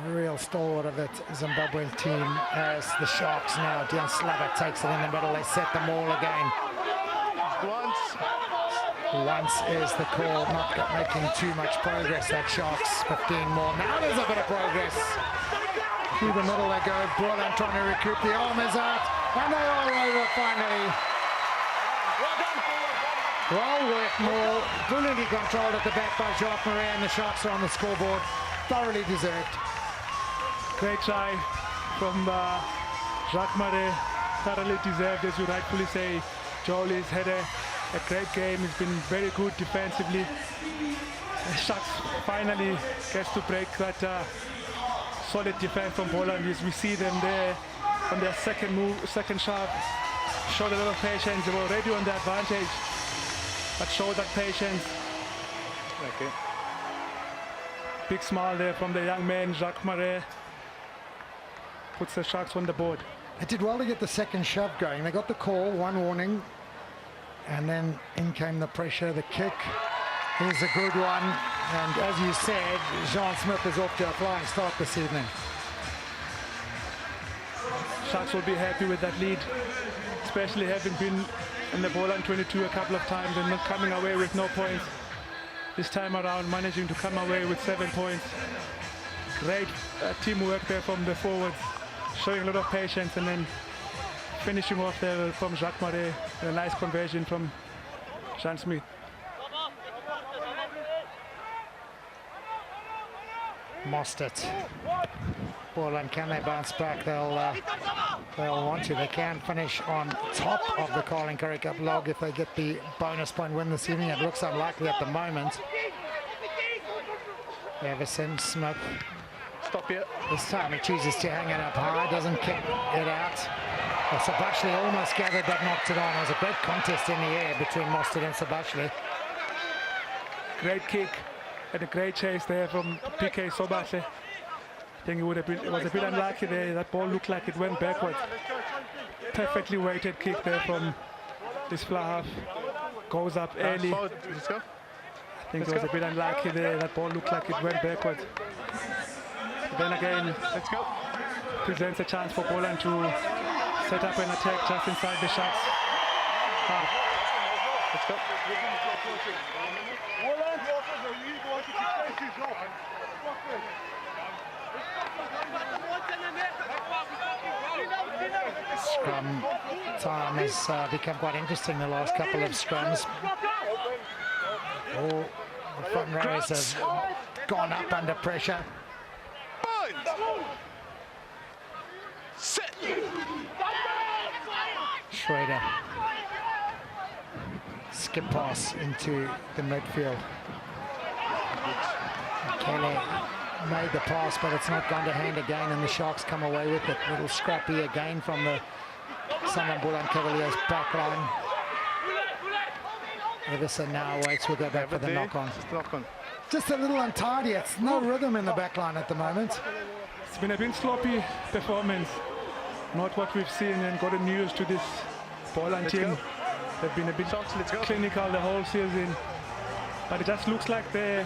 A real stalwart of that Zimbabwe team as the Sharks now. Dion Slavic takes it in the middle. They set them all again. Once is the call, not making too much progress. That Sharks 15 more. Now there's a bit of progress. Through the middle they go. Boland trying to recoup. The arm is out. And they are over finally. Well worked more. Brilliantly controlled at the back by Jacques Marais, and the Sharks are on the scoreboard. Thoroughly deserved. Great try from Jacques Marais. Thoroughly deserved, as you rightfully say. Joel's had a great game. He's been very good defensively. The Sharks finally gets to break that solid defense from Boland. As we see them there on their second shot, showed a lot of patience. They were already on the advantage, but showed that patience. Okay. Big smile there from the young man, Jacques Marais. Puts the Sharks on the board. They did well to get the second shove going. They got the call, one warning, and then in came the pressure, the kick. Here's a good one, and as you said, Jean Smith is off to a flying start this evening. Sharks will be happy with that lead, especially having been in the Boland 22 a couple of times and not coming away with no points. This time around, managing to come away with 7 points. Great teamwork there from the forwards, showing a lot of patience, and then finishing off there from Jacques Marais. A nice conversion from Jean Smith. Mostert. Boland, can they bounce back? They'll want to. They can finish on top of the Carling Currie Cup log if they get the bonus point win this evening. It looks unlikely at the moment. Everson, Smith. Stop here. This time he chooses to hang it up high, doesn't kick it out. Well, Sabashli almost gathered but knocked it on. It was a great contest in the air between Mostert and Sabashli. Great kick and a great chase there from PK Sobashe. I think it was a bit unlucky there. That ball looked like it went backwards. Perfectly weighted kick there from this fly half. Goes up early. Let's go. I think it was a bit unlucky there. That ball looked like it went backwards. But then again, Let's go. presents a chance for Boland to set up an attack just inside the Sharks half. Let's go. Scrum time has become quite interesting the last couple of scrums. All the front rows have gone up under pressure. Set. Schrader. Skip pass into the midfield. Kelly made the pass, but it's not gone to hand again, and the Sharks come away with it. Little scrappy again from the Sanlam Boland Kavaliers back line. Everson now waits. We'll go back for the knock-on. Just a little untidy. It's no rhythm in the back line at the moment. It's been a bit sloppy performance. Not what we've seen and gotten used to this Boland team. They've been a bit clinical the whole season. But it just looks like the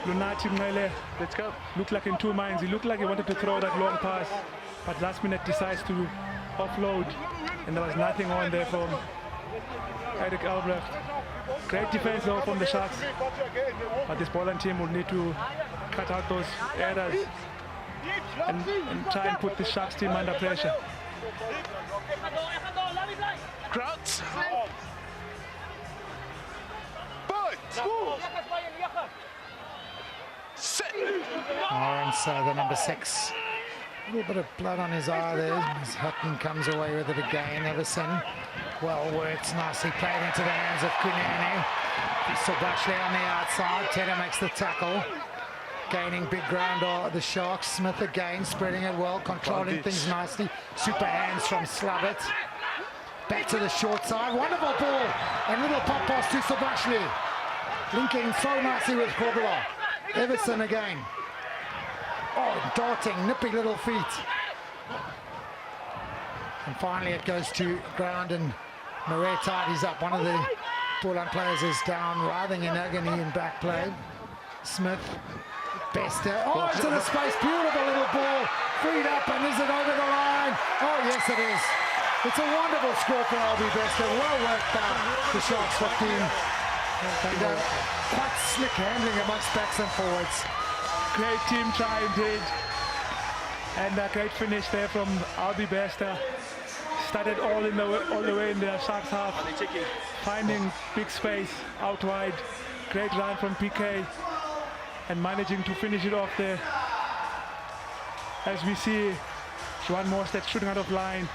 Lunati Mele, Let's go. looked like in two minds. He looked like he wanted to throw that long pass, but last minute decides to offload, and there was nothing on there from Eric Albrecht. Great defense though from the Sharks. But this Boland team will need to cut out those errors and try and put the Sharks team under pressure. Krauts. And so the number 6. A little bit of blood on his eye there as Hutton comes away with it again. Everson, well worked, nicely played into the hands of Kunene. Sobashley on the outside. Tedder makes the tackle. Gaining big ground are the Sharks. Smith again, spreading it well, controlling things nicely. Super hands from Slavitt. Back to the short side. Wonderful ball. And little pop pass to Sobashley. Linking so nicely with Kavaliers. Everson again. Oh, darting, nippy little feet. And finally it goes to ground and Murray tidies up. One of the Boland players is down, writhing in agony in back play. Smith, Bester. Oh, into the space, beautiful little ball. Freed up, and is it over the line? Oh, yes it is. It's a wonderful score for LB Bester. Well worked out, the Sharks 15. And quite slick handling amongst backs and forwards. Great team try indeed. And a great finish there from Albi Bester. Started all the way in the Sharks half. Finding big space out wide. Great run from PK. And managing to finish it off there. As we see Juan Morstead shooting out of line.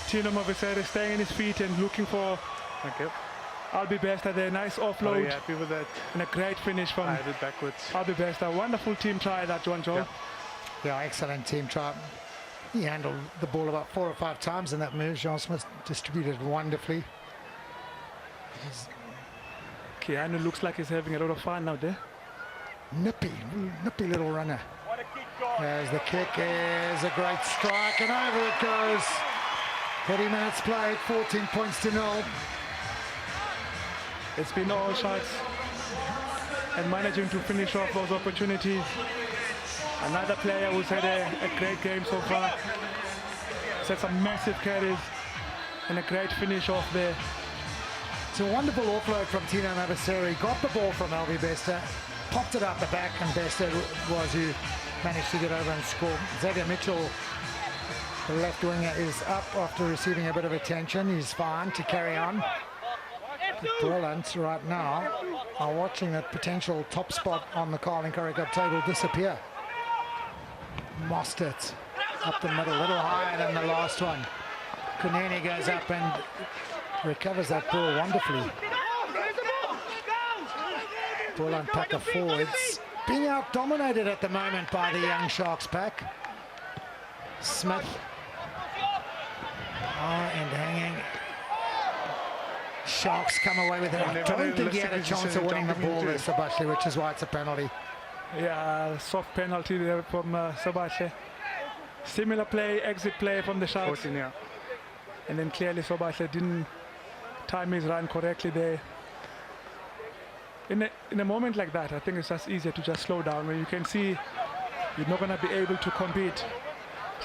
Tino Mavesere staying on his feet and looking for Albi Bester there. Nice offload. Are you happy with that? And a great finish from I did backwards. Albi Bester. Wonderful team try that one, Joel. Yeah, excellent team try. He handled the ball about 4 or 5 times in that move. Jean Smith distributed wonderfully. Keanu looks like he's having a lot of fun out there. Nippy little runner. There's the kick, is a great strike, and over it goes. 30 minutes played, 14 points to 0. It's been all shots and managing to finish off those opportunities. Another player who's had a great game so far. Set some massive carries and a great finish off there. It's a wonderful offload from Tino Mavesere. Got the ball from Albi Bester, popped it out the back, and Bester was who managed to get over and score. Xavier Mitchell, the left winger, is up after receiving a bit of attention. He's fine to carry on. Boland right now are watching that potential top spot on the Carling Currie Cup table disappear. Mostert up the middle, a little higher than the last one. Kunene goes up and recovers that ball wonderfully. Boland pack of forwards being out-dominated at the moment by the young Sharks pack. Smith. And hanging. Sharks come away with it. I don't think he had a chance of winning the ball there, Sobashley, which is why it's a penalty. Yeah, soft penalty there from Sobashley. Similar play, exit play from the Sharks. 14, yeah. And then clearly Sobashley didn't time his run correctly there. In a moment like that, I think it's just easier to just slow down. When you can see you're not going to be able to compete,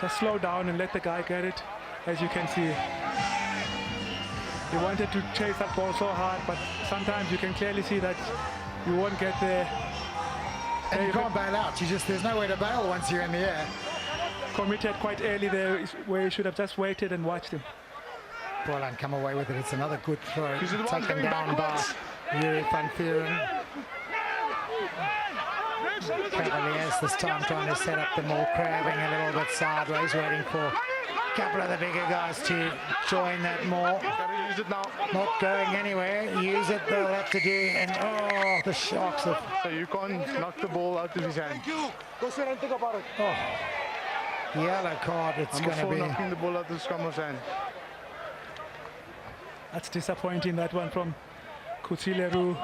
just slow down and let the guy get it, as you can see. He wanted to chase that ball so hard, but sometimes you can clearly see that you won't get there. And you can't bail out. There's nowhere to bail once you're in the air. Committed quite early there, where you should have just waited and watched him. Boland come away with it. It's another good throw. Taken down by Yuri van Vieren. Kavaliers this time trying to set up the more, crabbing a little bit sideways, waiting for a couple of the bigger guys to join that more. Use it now. Not going anywhere. Use it, they'll have to do. And oh, the Sharks have... So you can't knock the ball out of his hand. Oh, yellow card it's going to be. Knocking the ball out of the scrummer's hand. That's disappointing, that one from Kutsileru.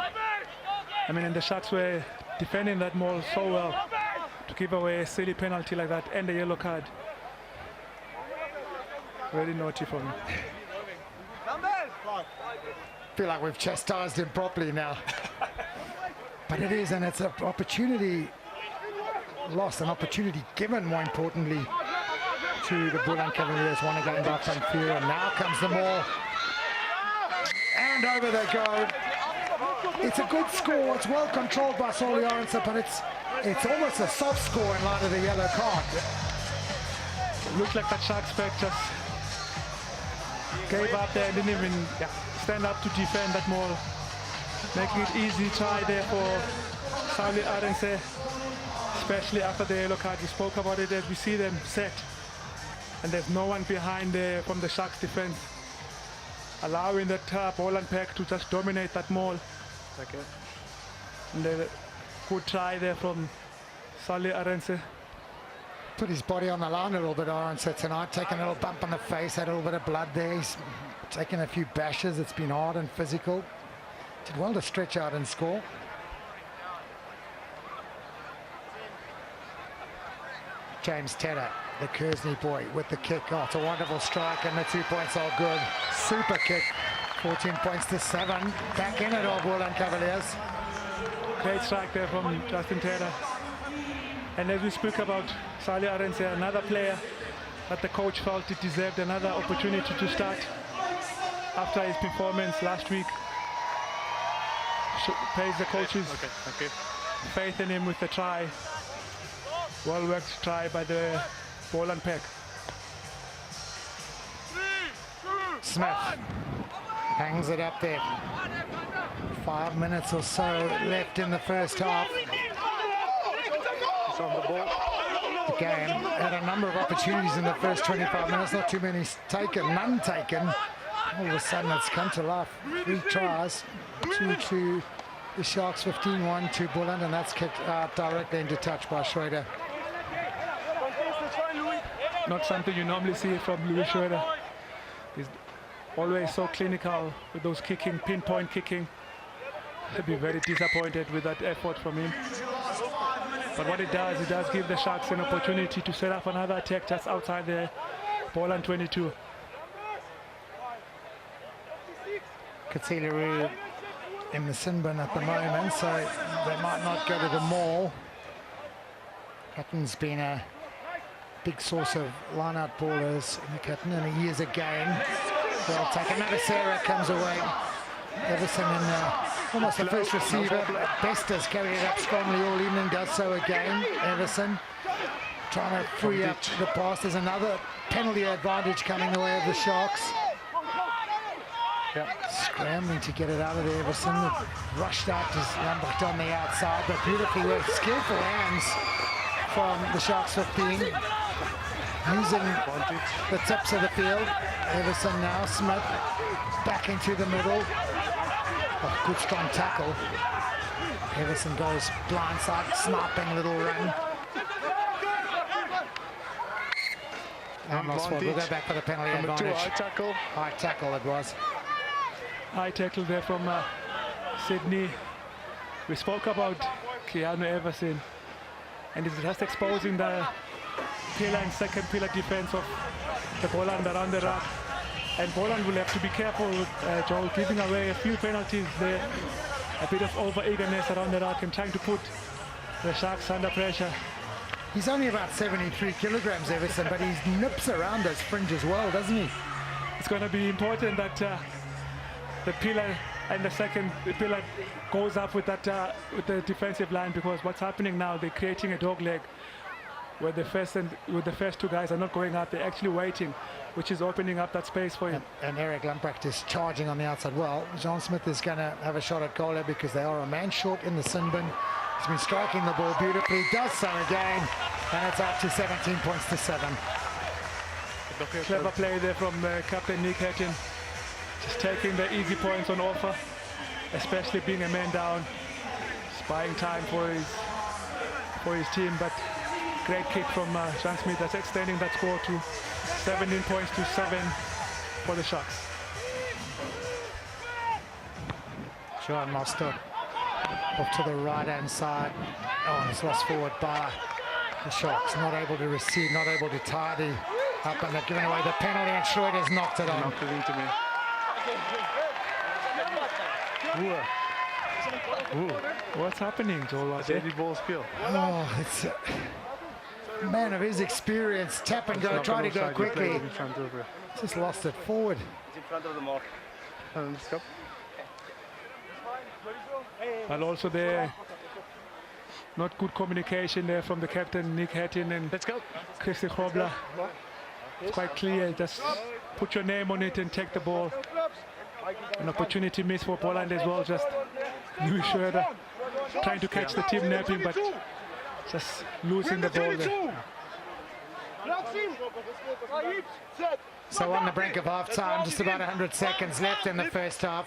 I mean, and the Sharks were defending that ball so well to give away a silly penalty like that and a yellow card. Very naughty for me. Feel like we've chastised him properly now. But it is, and it's an opportunity lost, an opportunity given, more importantly, to the Boland Cavaliers. One again by Van Vieren. Now comes the maul. and over they go. It's a good score. It's well controlled by Solly Arendse, but it's almost a soft score in light of the yellow card. Looks like that Sharks pack just gave up there and didn't even stand up to defend that maul. Making it easy try there for Solly Arendse, especially after the yellow card. We spoke about it as we see them set. And there's no one behind there from the Sharks defense, allowing that Boland pack to just dominate that maul. Okay. And a good try there from Solly Arendse. Put his body on the line a little bit, Arendse, tonight. Taking a little bump on the face, had a little bit of blood there. He's taken a few bashes. It's been hard and physical. Did well to stretch out and score. James Tedder, the Kersney boy, with the kick. Oh, it's a wonderful strike, and the 2 points are good. Super kick. 14 points to 7. Back in it all, Boland Kavaliers. Great strike there from Justin Tedder. And as we spoke about Solly Arendse, another player that the coach felt it deserved another opportunity to start after his performance last week. Pays the coach's faith in him with the try. Well worked try by the Boland pack. Smith hangs it up there. 5 minutes or so left in the first half. It's on the ball. The game had a number of opportunities in the first 25 minutes, not too many taken, none taken. All of a sudden it's come to life. 3 tries, 2 to the Sharks, 15-1 to Boland, and that's kicked out directly into touch by Schroeder. Not something you normally see from Louis Schroeder. He's always so clinical with those kicking, pinpoint kicking. I'd be very disappointed with that effort from him. But what it does give the Sharks an opportunity to set up another attack just outside the Boland 22. Kavaliers in the sin bin at the moment, so they might not go to the maul. Hutton's been a big source of line-out ballers in the Kitten, and he is again. Well taken. Another Sarah comes away. Everson in almost the first receiver. Best has carried it up strongly all evening, does so again. Everson trying to free up the pass. There's another penalty advantage coming the way of the Sharks. Scrambling to get it out of there. Everson rushed out to Lambert on the outside, but beautifully worked. Skillful hands from the Sharks 15. Using the tips of the field. Everson now, Smith back into the middle. Oh, good strong tackle. Everson goes blindside, sniping little run. And Mossford will go back for the penalty advantage. High tackle. High tackle it was. High tackle there from Sydney. We spoke about Keanu Everson, and it's just exposing the pillar and second pillar defense of the Boland around the ruck. And Boland will have to be careful with Joel giving away a few penalties there. A bit of over-eagerness around the ruck and trying to put the Sharks under pressure. He's only about 73 kilograms, Everson, but he nips around those fringes well, doesn't he? It's going to be important that the pillar and the pillar goes up with that with the defensive line, because what's happening now, they're creating a dog leg where the first two guys are not going up, they're actually waiting, which is opening up that space for him. And Eric Lamprecht is charging on the outside. Well, John Smith is going to have a shot at goal here because they are a man short in the sin bin. He's been striking the ball beautifully, does so again, and it's up to 17 points to 7. Clever play there from Captain Nick Hatton, just taking the easy points on offer, especially being a man down, just buying time for his team. But great kick from Sean Smith that's extending that score to 17 points to 7 for the Sharks. Johan Mostert off to the right-hand side. Oh, and it's lost forward by the Sharks. Not able to receive, not able to tidy up, and they're giving away the penalty, and Schroeder's knocked it on. Knocked it into me. What's happening, Joel? Eddie ball skill. Oh, it's a man of his experience. Tap and go, try to go quickly. Just lost it forward. It's in front of the mark. but also there, not good communication there from the captain, Nick Hatton and Christy Grobler. It's quite clear, just put your name on it and take the ball. An opportunity missed for Boland as well, just Louis Schroeder trying to catch the team napping, but just losing the ball there. So on the brink of half-time, just about 100 seconds left in the first half.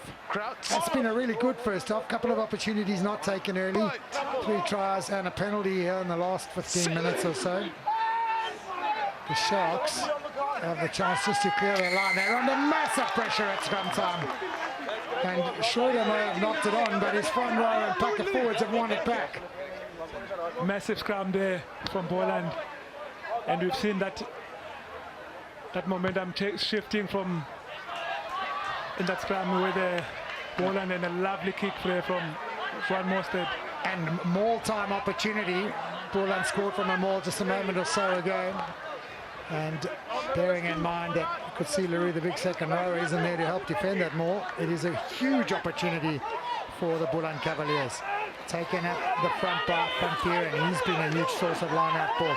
It's been a really good first half. Couple of opportunities not taken early. 3 tries and a penalty here in the last 15 minutes or so. The Sharks have the chance just to clear their line. They're under massive pressure at scrum time. And Schroeder may have knocked it on, but his front row and pack of forwards have won it back. Massive scrum there from Boland. And we've seen that momentum shifting from in that scrum with Boland and a lovely kick there from Juan Mostert. And maul time opportunity. Boland scored from a maul just a moment or so ago. And bearing in mind that you could see Larue, the big second rower, isn't there to help defend that maul. It is a huge opportunity for the Boland Cavaliers. Taken at the front by Frontier, and he's been a huge source of line-out ball.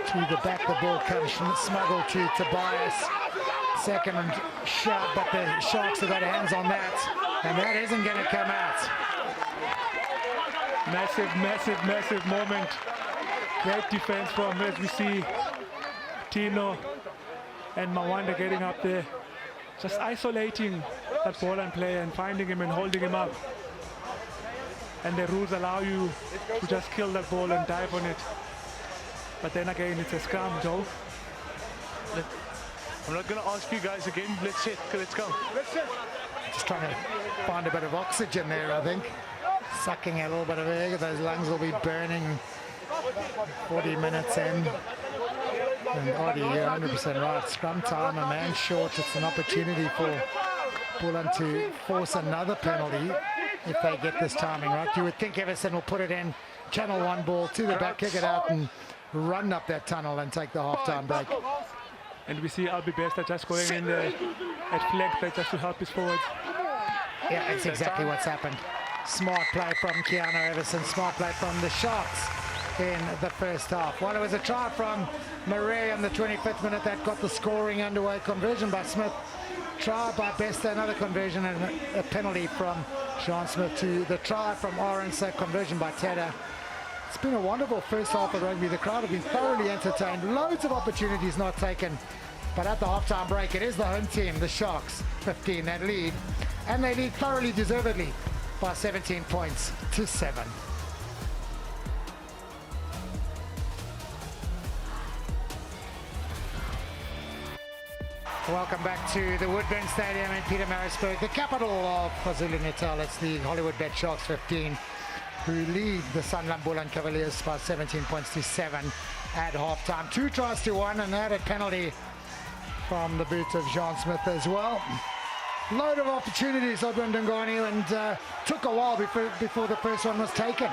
To the back, the ball comes smuggled to Tobias. Second shot, but the Sharks have got hands on that, and that isn't going to come out. Massive moment. Great defense from, as we see, Tino and Mawanda getting up there, just isolating that Boland player and finding him and holding him up. And the rules allow you to just kill that ball and dive on it. But then again, it's a scrum, Joe. I'm not going to ask you guys again. Let's sit. Let's go. Just trying to find a bit of oxygen there, I think. Sucking a little bit of air. Those lungs will be burning 40 minutes in. And Audie, you're 100% right. Scrum time, a man short. It's an opportunity for Boland to force another penalty if they get this timing right. You would think Everson will put it in, channel one ball to the back, kick it out and run up that tunnel and take the half-time break. And we see Albie Bester just going in there at flank there just to help his forwards. Yeah, it's exactly what's happened. Smart play from Keanu Everson, smart play from the Sharks in the first half. Well, it was a try from Murray in the 25th minute that got the scoring underway. Conversion by Smith. Try by Bester, another conversion, and a penalty from Sean Smith to the try from Orange, conversion by Tedder. It's been a wonderful first half of rugby. The crowd have been thoroughly entertained. Loads of opportunities not taken. But at the halftime break, it is the home team, the Sharks, 15 that lead. And they lead thoroughly deservedly by 17 points to 7. Welcome back to the Woodburn Stadium in Pietermaritzburg, the capital of KwaZulu-Natal. It's the Hollywood Bet Sharks 15 who lead the Sanlam Boland Cavaliers by 17 points to 7 at halftime. 2 tries to 1, and that a penalty from the boot of Jean Smith as well. Load of opportunities, Odwin Dungani, and took a while before the first one was taken.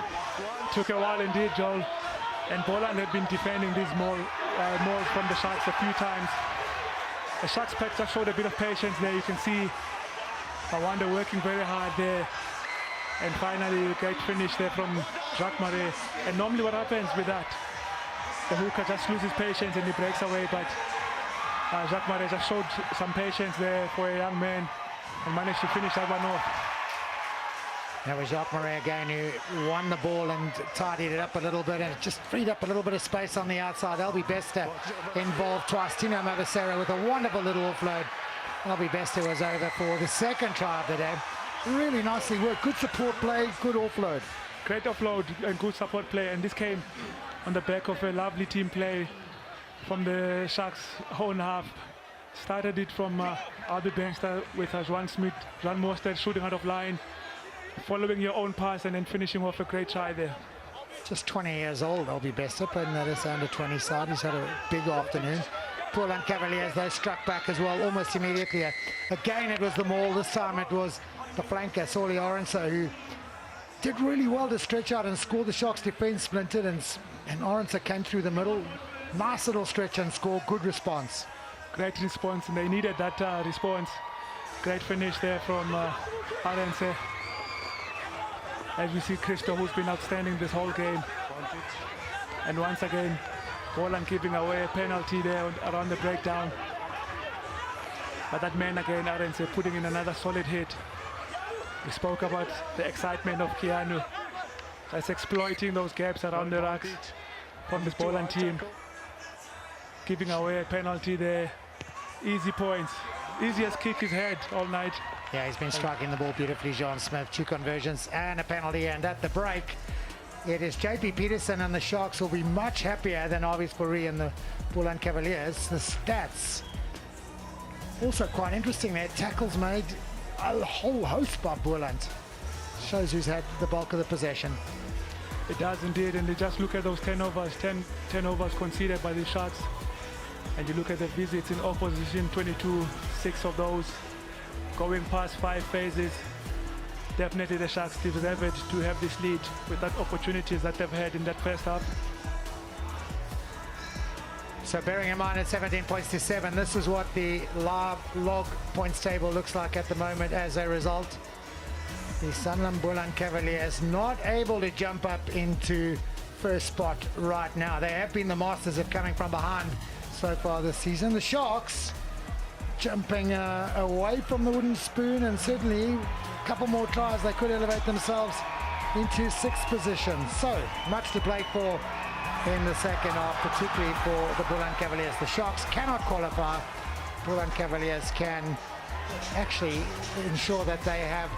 Took a while indeed, Joel. And Boland had been defending these more from the Sharks a few times. The Sharks pack just showed a bit of patience there. You can see Mawanda working very hard there. And finally, a great finish there from Jacques Marais. And normally what happens with that, the hooker just loses patience and he breaks away. But Jacques Marais just showed some patience there for a young man and managed to finish that one off. That was Jacques Marais again who won the ball and tidied it up a little bit, and it just freed up a little bit of space on the outside. Albie Bester involved twice. Tino Mavasera with a wonderful little offload. Albie Bester was over for the second try of the day. Really nicely worked. Good support play, good offload. Great offload and good support play, and this came on the back of a lovely team play from the Sharks' own half. Started it from Albie Bester with Juan Smith, Juan Mostert shooting out of line, following your own pass and then finishing off a great try there. Just 20 years old, Albie Bester, playing that as under 20 side. He's had a big afternoon. Boland Cavaliers, they struck back as well almost immediately. Again, it was the maul. This time it was the flanker, Sauli Orense, who did really well to stretch out and score. The Sharks defense splintered and Orense came through the middle. Nice little stretch and score. Good response. Great response, and they needed that response. Great finish there from Orense. as we see Christo, who's been outstanding this whole game. And once again, Boland giving away a penalty there around the breakdown. But that man again, Arendse, putting in another solid hit. We spoke about the excitement of Keanu. That's exploiting those gaps around the racks from this Boland team. Giving away a penalty there. Easy points. Easiest kick he's had all night. Yeah, he's been striking the ball beautifully, John Smith. 2 conversions and a penalty, and at the break, it is JP Peterson, and the Sharks will be much happier than Avis Currie and the Boland Cavaliers. The stats also quite interesting there. Tackles made, a whole host by Boland. Shows who's had the bulk of the possession. It does indeed, and you just look at those 10 overs conceded by the Sharks, and you look at the visits in opposition, 22, 6 of those going past 5 phases. Definitely the Sharks deserve it to have this lead with that opportunities that they've had in that first half. So bearing in mind at 17 points to 7, this is what the live log points table looks like at the moment as a result. The Sanlam Boland Cavaliers not able to jump up into first spot right now. They have been the masters of coming from behind so far this season. The Sharks jumping away from the wooden spoon, and certainly a couple more tries they could elevate themselves into 6th position. So much to play for in the second half, particularly for the Boland Cavaliers. The Sharks cannot qualify. Boland Cavaliers can actually ensure that they have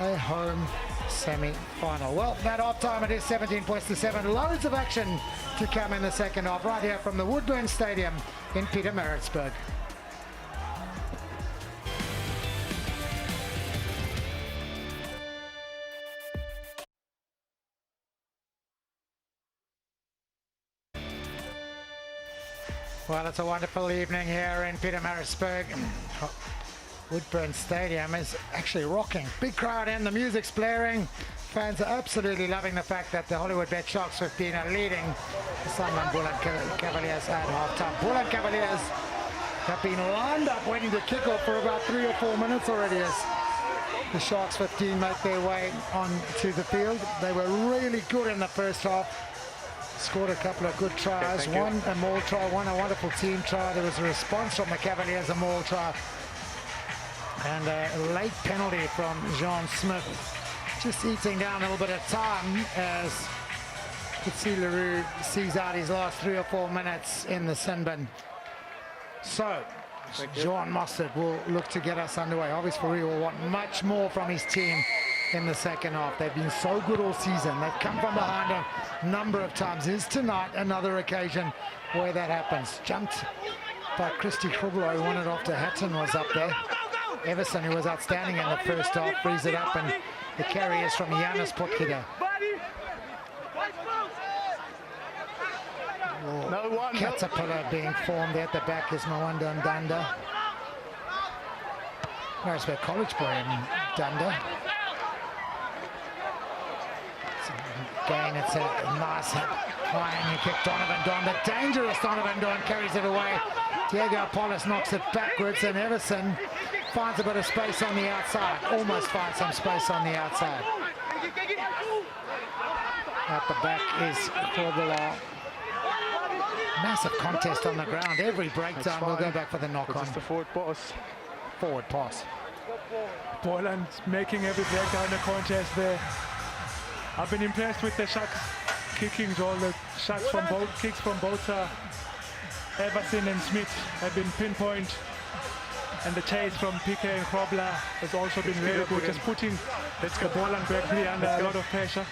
a home semi-final. Well, that half time it is 17 points to 7. Loads of action to come in the second half right here from the Woodburn Stadium in Pietermaritzburg. Well, it's a wonderful evening here in Pietermaritzburg. Woodburn Stadium is actually rocking. Big crowd in, the music's blaring. Fans are absolutely loving the fact that the Hollywood Bet Sharks 15 are leading the Sanlam Boland Cavaliers at halftime. Boland Cavaliers have been lined up waiting to kick off for about 3 or 4 minutes already as the Sharks 15 make their way onto the field. They were really good in the first half. Scored a couple of good tries. One a maul try, one a wonderful team try. There was a response from the Cavaliers, a maul try. And a late penalty from John Smith. Just eating down a little bit of time as Leroux sees out his last 3 or 4 minutes in the sin bin. So, John Mossad will look to get us underway. Obviously, he will want much more from his team in the second half. They've been so good all season. They've come from behind a number of times. Is tonight another occasion where that happens. Jumped by Christy Krublo, who won it after Hatton was up there. Everson, who was outstanding in the first half, frees it up, and the carry is from Giannis Potkida. Caterpillar being formed at the back is Mwanda Ndanda. Where's College boy in Dunda? Again, it's a nice high kick. Donovan Donda, dangerous Donovan Donda carries it away. Diego Polis knocks it backwards, and Everson finds a bit of space on the outside. Almost finds some space on the outside. At the back is Korbala. Massive contest on the ground. Every breakdown will go back for the knock-on. Just the forward pass. Forward pass. Boland making every breakdown a contest there. I've been impressed with the Sharks kicking. All the shots from both kicks from both Everson and Smith have been pinpoint, and the chase from PK and Krobler has also been very good, just putting the Boland Berkeley under a lot of pressure.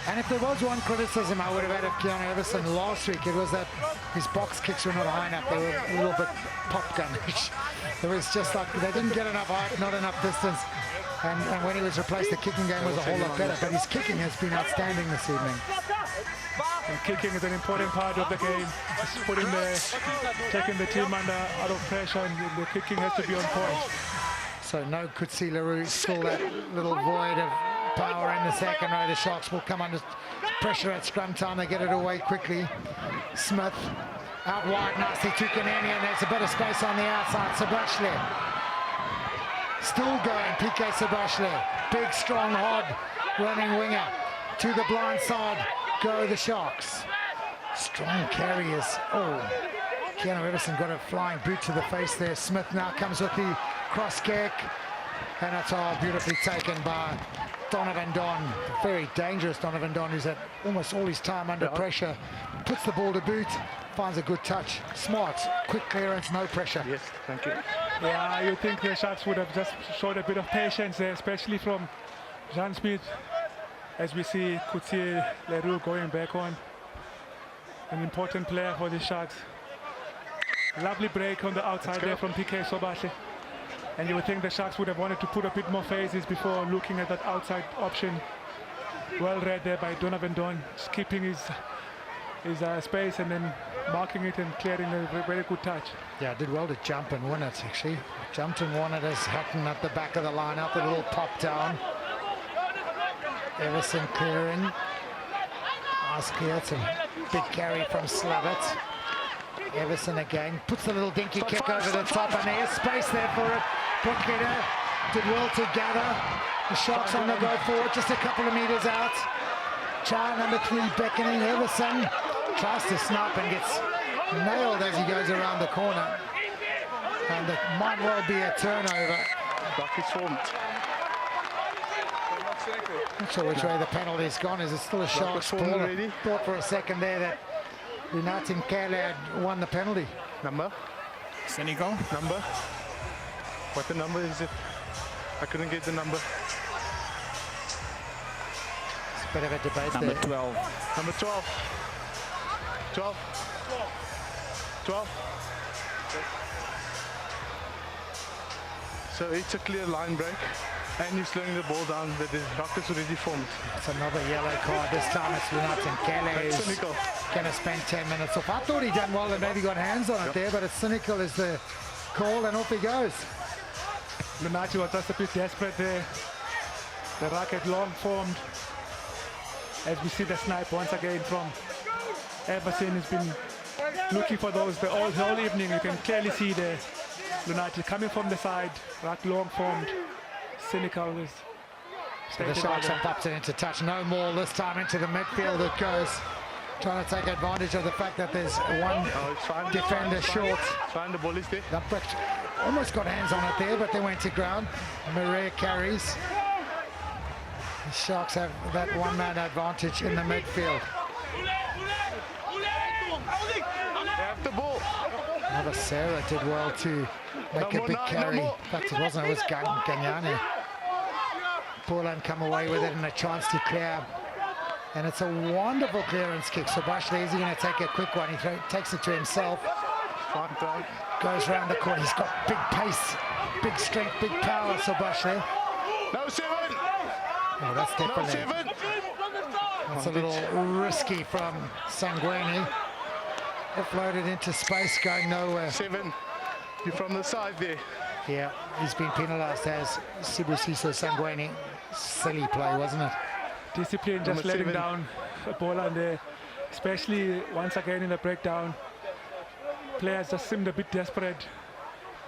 And if there was one criticism I would have had of Keanu Everson last week, it was that his box kicks were not high enough. They were a little bit pop-gun-ish. It was just like they didn't get enough height, not enough distance. And when he was replaced, the kicking game was a whole lot better. But his kicking has been outstanding this evening. And kicking is an important part of the game. Just taking the team out of pressure, and the kicking has to be on point. So no Kutsi Leroux, still that little void of power in the second row. The Sharks will come under pressure at scrum time. They get it away quickly. Smith out wide, nicely to Kanani, and there's a bit of space on the outside. Sabashli still going. PK Sabashli, big, strong, hard running winger. To the blind side go the Sharks. Strong carriers. Oh, Keanu Everson got a flying boot to the face there. Smith now comes with the cross kick. And it's all beautifully taken by Donovan Don. Very dangerous Donovan Don, who's had almost all his time under pressure. Puts the ball to boot, finds a good touch. Smart, quick clearance, no pressure. Yes, thank you. Yeah, you think the Sharks would have just showed a bit of patience there, especially from Jean Smith. As we see, could see Leroux going back on. An important player for the Sharks. Lovely break on the outside there from PK Sobashe. And you would think the Sharks would have wanted to put a bit more phases before looking at that outside option. Well read there by Donovan Don, just keeping his space and then marking it and clearing a very good touch. Yeah, did well to jump and win it, actually. Jumped and won it as Hutton at the back of the line, out the little pop down. Everson clearing. Nice clear, it's a big carry from Slavitt. Everson again, puts the little dinky kick over the top, and there's space there for it. Brookheader did well to gather. The Sharks on the go forward, just a couple of meters out. Try number 3 beckoning. Everson tries to snap and gets nailed as he goes around the corner. And it might well be a turnover. Buck is formed. Not sure which way the penalty's gone. Is it still a Sharks ball? I thought for a second there that Lunatin Kele had won the penalty. Number? Senegal. Number? What the number is it? I couldn't get the number. It's a bit of a debate Number there. 12. Number 12. 12. 12. So it's a clear line break. And he's slowing the ball down, but the Rockets already formed. It's another yellow card. This time it's Lunatin Kele who's cynical. going to spend 10 minutes off. I thought he'd done well and maybe got hands on it there, but it's cynical as the call, and off he goes. Lunati was just a bit desperate there. The racket long formed. As we see the snipe once again from Everson, has been looking for those the whole evening. You can clearly see the Lunati coming from the side, rack long formed. Cynical is. So the Sharks have popped it into touch. No more this time into the midfield it goes. Trying to take advantage of the fact that there's one defender short. Fine, the ball is there. Lundqvist almost got hands on it there, but they went to ground. Maria carries. The Sharks have that one-man advantage in the midfield. They have the ball. Another Sarah did well to make a big carry. In fact, it wasn't, it was Ganyane. Boland come away with it and a chance to clear. And it's a wonderful clearance kick. So Bashley, is he going to take a quick one? He takes it to himself. Goes round the corner. He's got big pace, big strength, big power, so Bashley. No 7. Oh, that's No definitely. 7. That's a little risky from Sangweni. Offloaded into space, going nowhere. 7. You're from the side there. Yeah, he's been penalised as Sibusiso Sangweni. Silly play, wasn't it? Discipline just Number letting 7. down a ball on there, especially once again in the breakdown. Players just seemed a bit desperate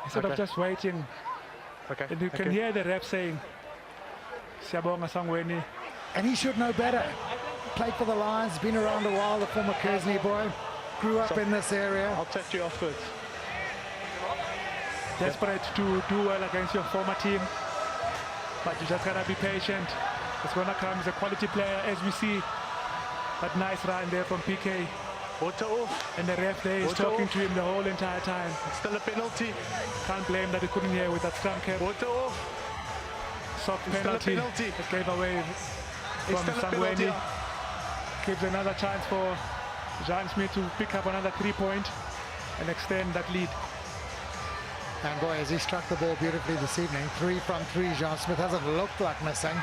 instead of just waiting. Okay. And you can hear the rep saying, Siyabonga Sangweni. And he should know better. Played for the Lions, been around a while, the former Kersney boy. Grew up in this area. I'll take you afterwards. Desperate to do well against your former team, but you just gotta be patient. It's gonna come as a quality player, as we see that nice run there from PK. Water off. And the ref there is Water talking off. to him the whole entire time. It's still a penalty. Can't blame that he couldn't hear with that scrum cap. Water off. Soft It's still a penalty penalty. that gave away It's from still a penalty. Sangweni. Gives another chance for Jean Smith to pick up another 3-point and extend that lead. And boy, has he struck the ball beautifully this evening. 3 from 3. Jean Smith hasn't looked like missing.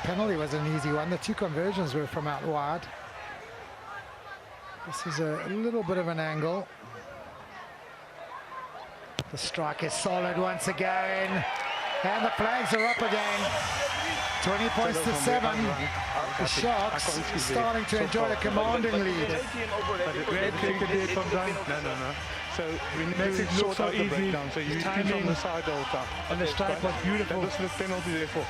Penalty was an easy one. The 2 conversions were from out wide. This is a little bit of an angle. The strike is solid once again. And the flags are up again. 20 points to 7. The Sharks starting to enjoy a commanding lead. Great kick indeed from Jean. No. So we need Makes to it look sort so out the easy. breakdown. So you keep Timing. from the side all the time. And the strike was beautiful. That was the penalty there for.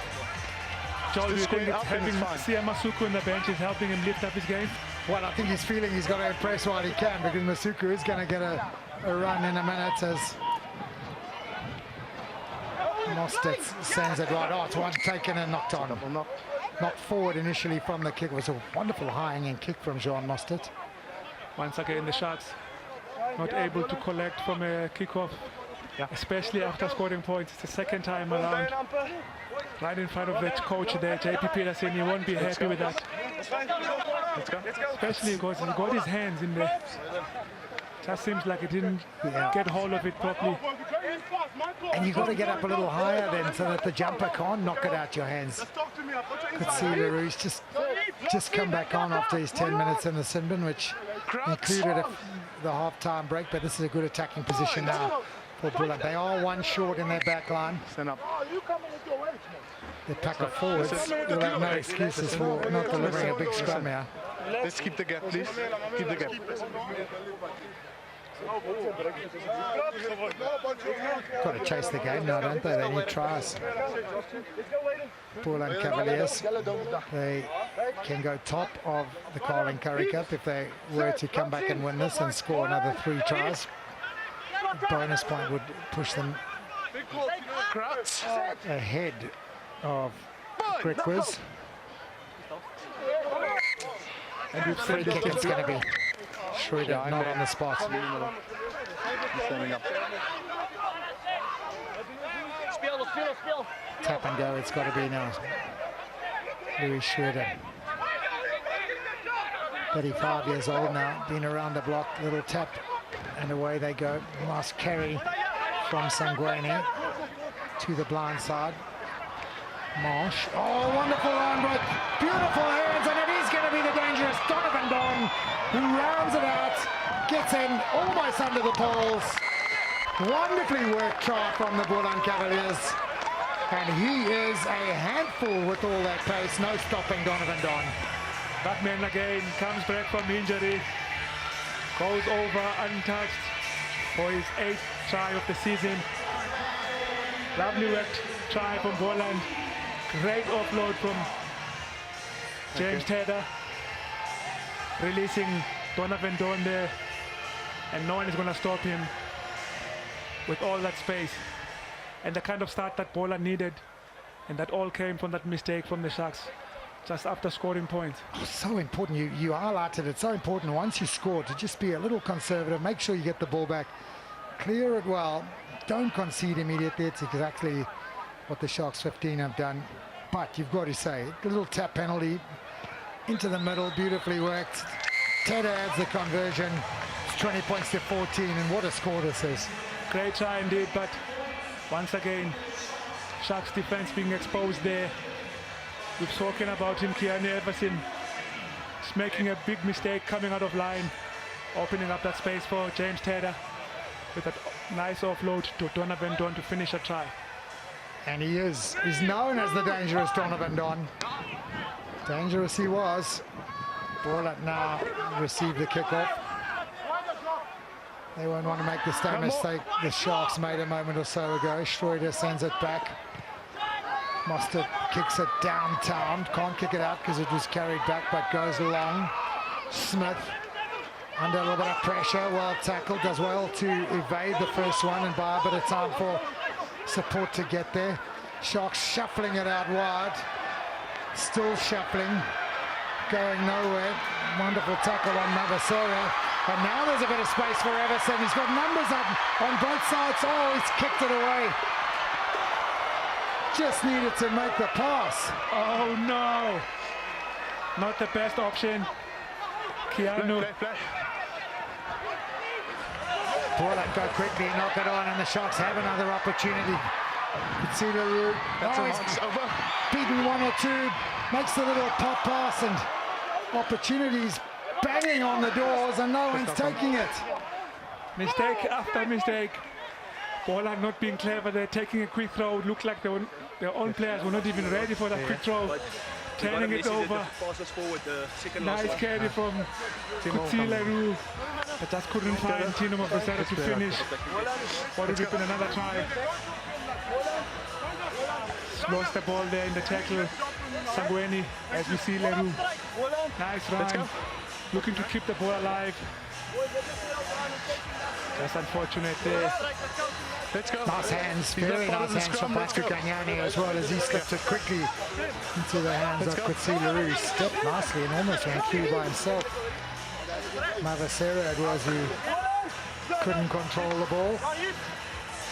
Joel, do you think square it's up and having it's fine. Sia Masuku on the bench is helping him lift up his game? Well, I think he's feeling he's got to impress while he can, because Masuku is going to get a run in a minute as Mostert sends it right. Oh, it's one taken and knocked on. Knocked forward initially from the kick. It was a wonderful high-hanging kick from Jean Mostert. Once again, the Sharks not able to collect from a kickoff, especially after scoring points. It's the second time around. Right in front of the coach there, JP Peterson. He won't be happy with that. Especially because he got his hands in there. Just seems like he didn't get hold of it properly. And you've got to get up a little higher then so that the jumper can't knock it out your hands. Could see LaRouche just come back on after his 10 minutes in the sin bin, which included the half-time break, but this is a good attacking position now for Boland. They are one short in their back line. Stand up. The pack of forwards will have no excuses for not delivering a big scrum here. Let's keep the gap, please. Keep the gap. Got to chase the game now, don't they? They need tries. Boland Cavaliers, they can go top of the Currie Cup if they were to come back and win this and score another 3 tries. Bonus point would push them ahead of Griquas. And we've Free said kick it's going to be Schroeder, not on the spot. Standing up. Tap and go, it's got to be now. Louis Schroeder. 35 years old now, been around the block, little tap, and away they go. Nice carry from Sangweni to the blind side. Marsh. Oh, wonderful line break. Beautiful hands, and it is going to be the dangerous Donovan Don, who rounds it out, gets in almost under the poles. Wonderfully worked try from the Boland Cavaliers. And he is a handful with all that pace. No stopping Donovan Don. Batman again comes back from injury, goes over untouched for his 8th try of the season. Lovely worked try from Boland. Great offload from James Tedder, releasing Donovan Don there, and no one is going to stop him with all that space and the kind of start that Boland needed, and that all came from that mistake from the Sharks just after scoring points. Oh, so important. You highlighted it. So important once you score to just be a little conservative. Make sure you get the ball back, clear it well, don't concede immediately. It's exactly what the Sharks 15 have done. But you've got to say, the little tap penalty into the middle, beautifully worked. Tedder adds the conversion. It's 20 points to 14, and what a score this is. Great try indeed, but once again, Sharks defense being exposed there. We've spoken about him, Keanu Everson. He's making a big mistake coming out of line, opening up that space for James Tedder with that nice offload to Donovan Don to finish a try. And he's known as the dangerous Donovan Don. Dangerous he was. Boland now received the kickoff. They won't want to make the same mistake the Sharks made a moment or so ago. Schroeder sends it back. Mostert kicks it downtown. Can't kick it out because it was carried back, but goes long. Smith under a little bit of pressure. Well tackled, does well to evade the first one and buy a bit of time for support to get there. Sharks shuffling it out wide. Still shuffling. Going nowhere. Wonderful tackle on Navasera. And now there's a bit of space for Everson. He's got numbers up on both sides. Oh, he's kicked it away. Just needed to make the pass. Oh no! Not the best option. Keanu. Boland go quickly, knock it on, and the Sharks have another opportunity. Could see LaRue. He's beaten 1 or 2. Makes the little pop pass, and opportunities banging on the doors, and no one's taking it. Mistake after mistake. Boland not being clever. They're taking a quick throw. It looked like their own players were not even ready for that quick throw. Turning it over. Nice carry from LaRue. But just couldn't find Tino Mafasada to finish. What would have been another try. Lost the ball there in the tackle. Sangweni, as we see Leroux. Nice run. Let's go. Looking to keep the ball alive. That's unfortunate there. Let's go. Nice hands, He's very not part nice of the hands scrum. from Let's Patrick go. Gagnani as well as he slipped it quickly into the hands Let's of go. Kutsi Leroux. Stepped nicely and almost went through by himself. Mavasera it was who couldn't control the ball.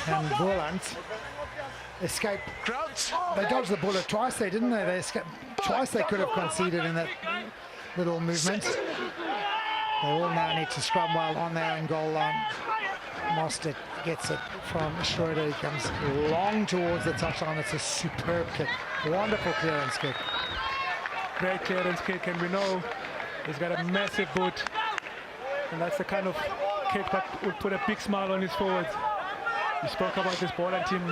And Boland escaped. Crouch. They dodged the bullet twice, didn't they? They escaped twice. They could have conceded in that little movement. They all now need to scrum well on their own goal line. Mostert gets it from Schroeder. He comes long towards the touchline. It's a superb kick. Wonderful clearance kick. Great clearance kick, and we know he's got a massive boot. And that's the kind of kick that would put a big smile on his forwards. We spoke about this Boland team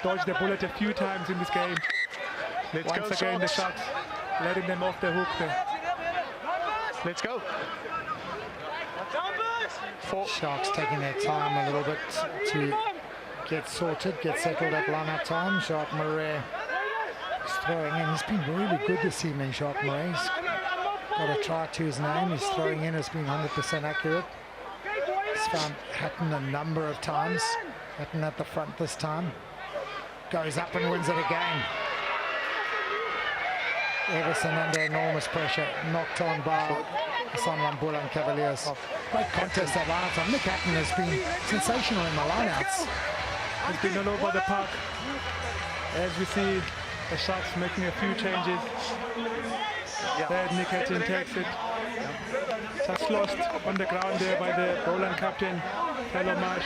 dodged the bullet a few times in this game. Let's Once go, again, the Sharks. Sharks letting them off the hook there. Let's go. Four. Sharks taking their time a little bit to get sorted, get settled at line-up time. Jacques Marais is throwing in. He's been really good this evening, Jacques Marais. He's got a try to his name. His throwing in has been 100% accurate. He's found Hatton a number of times. Hatton at the front this time. Goes up and wins it again. Everson under enormous pressure, knocked on by Sanlam Boland Cavaliers. Great contest at line-out time. Nick Hatton has been sensational in the line-outs. He's been all over the park. As we see the Sharks making a few changes. There Nick Hatton takes it. Just lost on the ground there by the Boland captain, Taylor Marsh.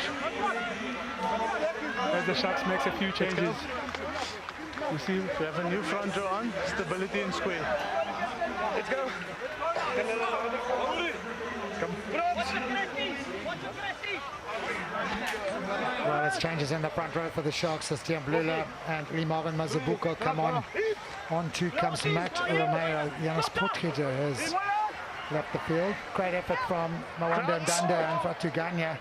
As the Sharks makes a few changes. You see, We have a new front row on. Stability and square. Let's go. Well, it's changes in the front row for the Sharks as Tiamblula and Limarvin Mazabuko come on. On two comes Matt Romero. Janus Potgieter has left the field. Great effort from Mwanda Ndanda and Fatu Gagnane.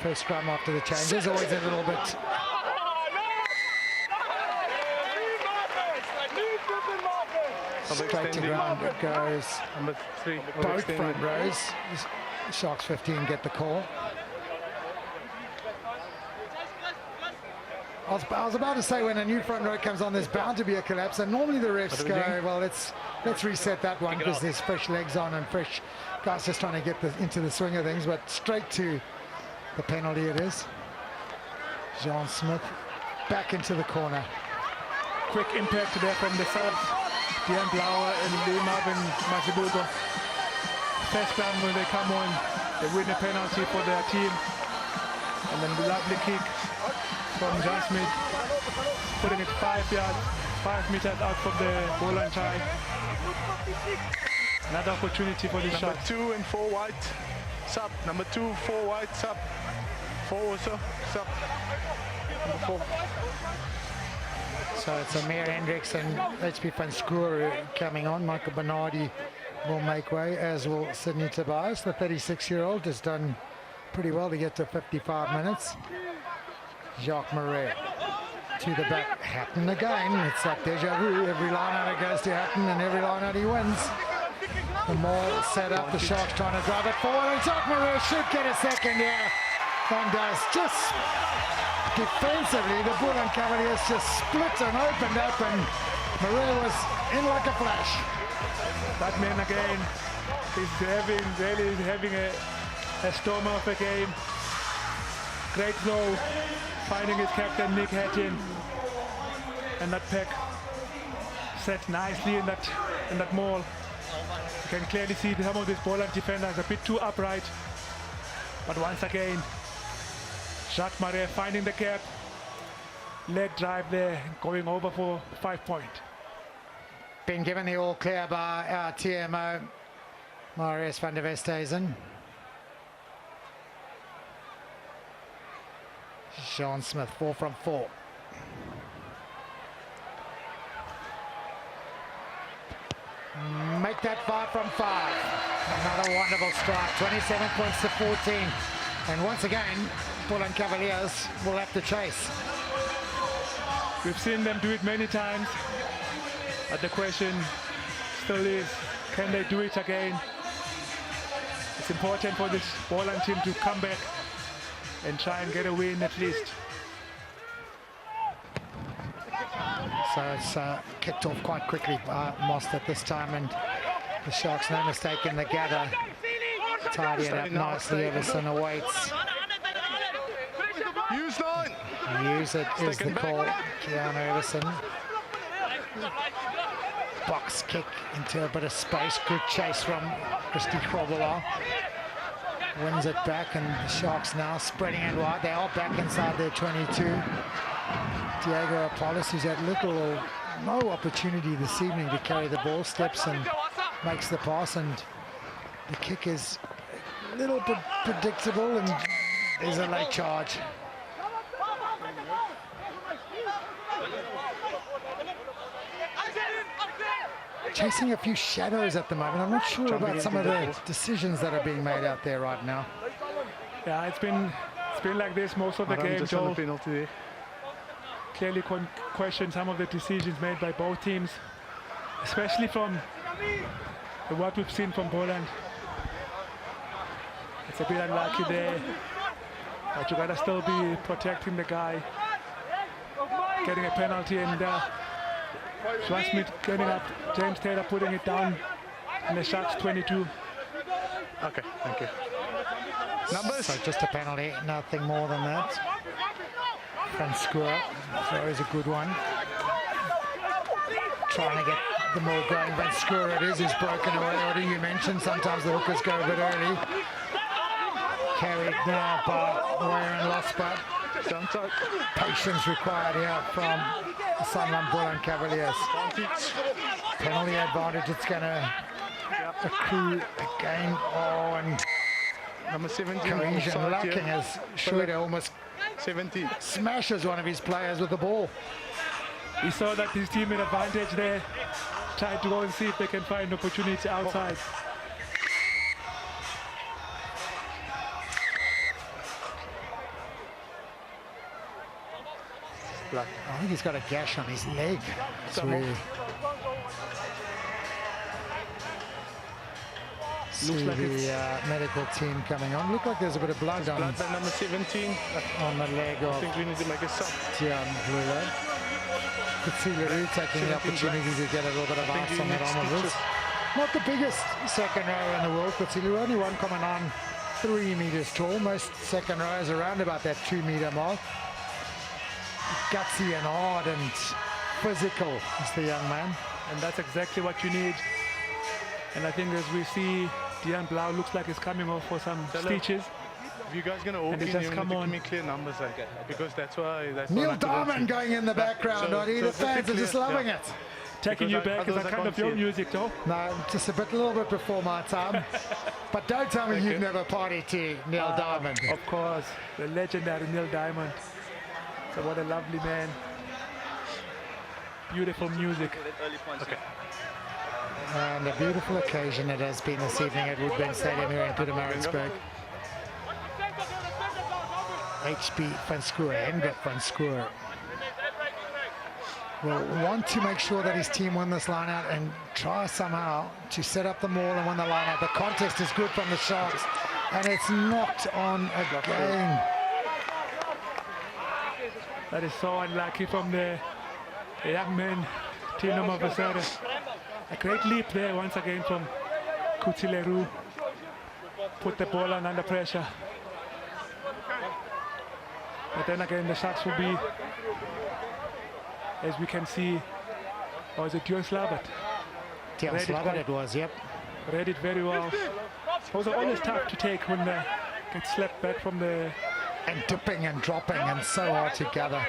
First scrum after the changes, always a little bit. Straight to ground it goes. Number 3. Both front rows. Sharks 15 get the call. I was about to say when a new front row comes on, there's bound to be a collapse, and normally the refs go, well, let's reset that one because there's fresh legs on and fresh guys just trying to get into the swing of things, but straight to the penalty it is. Jean Smith back into the corner. quick impact there from the subs. Dean Blauer and Limarvin Mazibuko. First time when they come on, they win a penalty for their team. And then the lovely kick from John Smith, putting it 5 meters out from the Boland try. Another opportunity for the Number shot. 2 and 4 white, sub. Number 2, 4 white, sub. 4 also, sub. Number 4. So it's Amir Hendricks and HP van Schoor coming on. Michael Bernardi will make way, as will Sydney Tobias. The 36-year-old has done pretty well to get to 55 minutes. Jacques Marais to the back. Hatton again. It's like deja vu. Every line-out goes to Hatton and every line-out he wins. The maul set up. The Sharks trying to drive it forward. And Jacques Marais should get a second here. And does. Just defensively, the Boland Cavaliers just split and opened up, and Marais was in like a flash. That man again is really having a storm of a game. Great throw, finding his captain Nick Hatton, and that pack set nicely in that maul. You can clearly see some of these Boland defenders a bit too upright, but once again, Jacques Marais finding the gap, leg drive there, going over for 5 point. Been given the all clear by our TMO, Marius van der Westhuizen. Sean Smith, 4 from 4. Make that 5 from 5. Another wonderful strike, 27 points to 14. And once again, Boland Cavaliers will have to chase. We've seen them do it many times, but the question still is, can they do it again? It's important for this Boland team to come back and try and get a win at least. So it's kicked off quite quickly by Mostert this time, and the Sharks, no mistake in the gather, tidy it up nicely. Everson awaits. Use 9. Use it is the call. Keanu Everson. Box kick into a bit of space. Good chase from Christy Kavaliers. Wins it back, and the Sharks now spreading it wide. They are back inside their 22. Diego Apollos, who's had little or no opportunity this evening to carry the ball, steps and makes the pass, and the kick is a little bit predictable, and there's a late charge. Chasing a few shadows at the moment. I'm not sure about some of the decisions that are being made out there right now. Yeah, it's been like this most of the game, Joel. Clearly question some of the decisions made by both teams, especially from what we've seen from Boland. It's a bit unlucky there, but you gotta still be protecting the guy, getting a penalty, and Schwarzsmith getting up, James Taylor putting it down in the Sharks 22. Okay, thank you. Numbers? So just a penalty, nothing more than that. Van Scoor throws a good one. Trying to get the ball going. Van Scoor it is broken away. Already you mentioned sometimes the hookers go a bit early. Carried now by Warrior and Losbart. Patience required here from the Sanlam Boland Kavaliers. Penalty advantage, it's going to accrue again. Oh, and number 17. cohesion lacking as Schroeder almost 17 smashes one of his players with the ball. We saw that his team had advantage there, tried to go and see if they can find opportunity outside. I think he's got a gash on his leg. See like the medical team coming on. Look like there's a bit of blood on number 17 on the leg of I think we need to make a sub. Tian Blue. Could see Leroux taking the opportunity to get a little bit of ice on that arm of his. Not the biggest second row in the world, but Leroux only 1.93 meters tall. Most second rows around about that 2 meter mark. Gutsy and hard and physical is the young man. And that's exactly what you need. And I think as we see, Dejan Blau looks like he's coming off for some stitches. If you guys gonna walk in, you need to give me clear numbers, because that's why. Neil Diamond going in the background, Roddy. The fans are just loving it. Taking you back, is that kind of your music, though? No, just a little bit before my time. But don't tell me you've never partied to Neil Diamond. Of course, the legendary Neil Diamond. So what a lovely man. Beautiful music. Okay. And a beautiful occasion it has been this evening at Woodburn Stadium here in Pietermaritzburg. HB Van Scoor, Hendrik Van Scoor, will want to make sure that his team win this line-out and try somehow to set up the maul and win the line-out. The contest is good from the Sharks, and it's knocked on again. That is so unlucky from the young man, Tino Mavasara. A great leap there once again from Leroux. Put the ball under pressure. But then again, the Sharks will be, as we can see, or is it Dion Slabbert? Dion Slabbert it was, yep. Read it very well. Those are always tough to take when they get slapped back from the... And dipping and dropping and so hard to gather.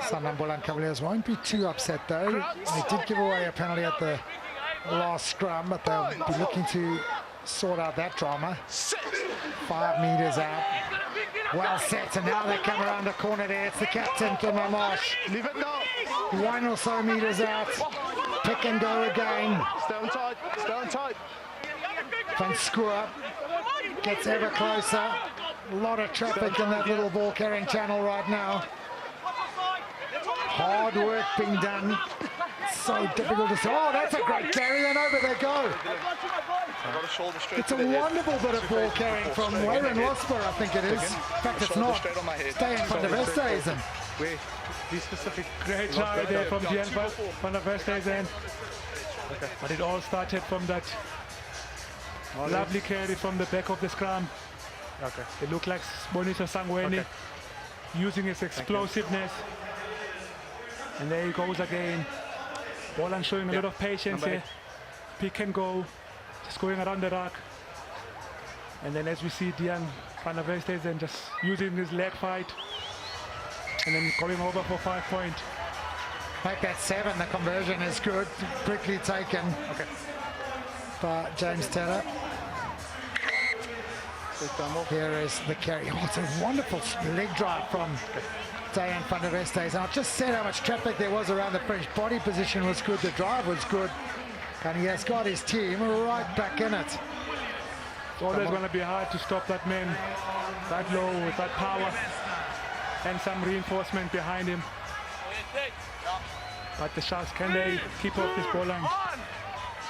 Sanlam Boland Kavaliers won't be too upset though. They did give away a penalty at the last scrum, but they'll be looking to sort out that drama. 5 meters out. Well set, and now they come around the corner there. It's the captain, Kimmer Marsh. Leave it now. 1 or so meters out. Pick and go again. Stay on tight. Stay on tight. Van Scoor gets ever closer. A lot of traffic in that little ball carrying channel right now. Hard work being done. So difficult to say. Oh, that's a great carry, and over they go. It's a wonderful bit of ball carrying from Warren Losper, I think it is. In fact, it's not. Staying from the Westhuizen. Be specific. Great try there from Jan van der Westhuizen. But it all started from that lovely carry from the back of the scrum. Okay. It looked like Bonito Sangweni using his explosiveness. And there he goes again. Boland showing a lot of patience here. Pick and go. Just going around the rack. And then as we see Dian van der Westhuizen just using his leg fight. And then going over for 5 point. Make that 7. The conversion is good. Quickly taken by James Taylor. Here is the carry. Oh, it's a wonderful leg drive from Dian van der Westhuizen. I just said how much traffic there was around the French. Body position was good. The drive was good. And he has got his team right back in it. It's always going to be hard to stop that man that low with that power and some reinforcement behind him. But the Sharks, can they keep up this Boland?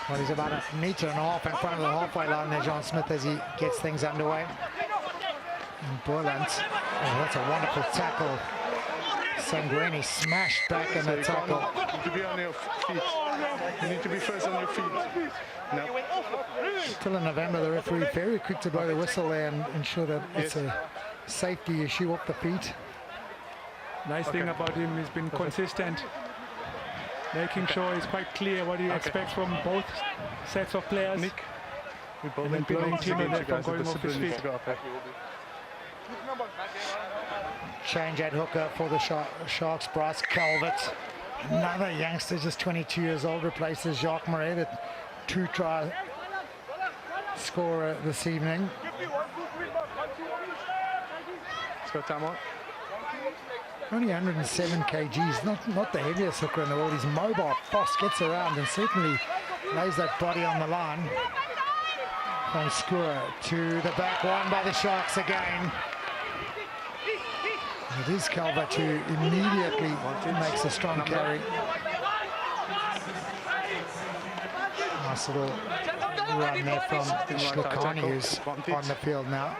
Well, he's about 1.5 meters in front of the halfway line there, John Smith, as he gets things underway. And Boland, oh, that's a wonderful tackle. Sangweni smashed back in the tackle. You need to be on your feet. You need to be first on your feet. No. Still in November, the referee very quick to blow the whistle there and ensure that it's a safety issue off the feet. Nice thing about him, he's been consistent, making sure it's quite clear what he expects from both sets of players. Nick, we both and then blowing Tino there from going off his feet. Change at hooker for the Sharks, Bryce Calvert. Another youngster, just 22 years old, replaces Jacques Marais, the 2-try scorer this evening. Let's go time out. Only 107 kgs, not the heaviest hooker in the world. He's mobile, fast, gets around and certainly lays that body on the line. Van Skura to the back, one by the Sharks again. It is Calvert who immediately makes a strong carry. Nice little run there from Shlakani, who's on the field now.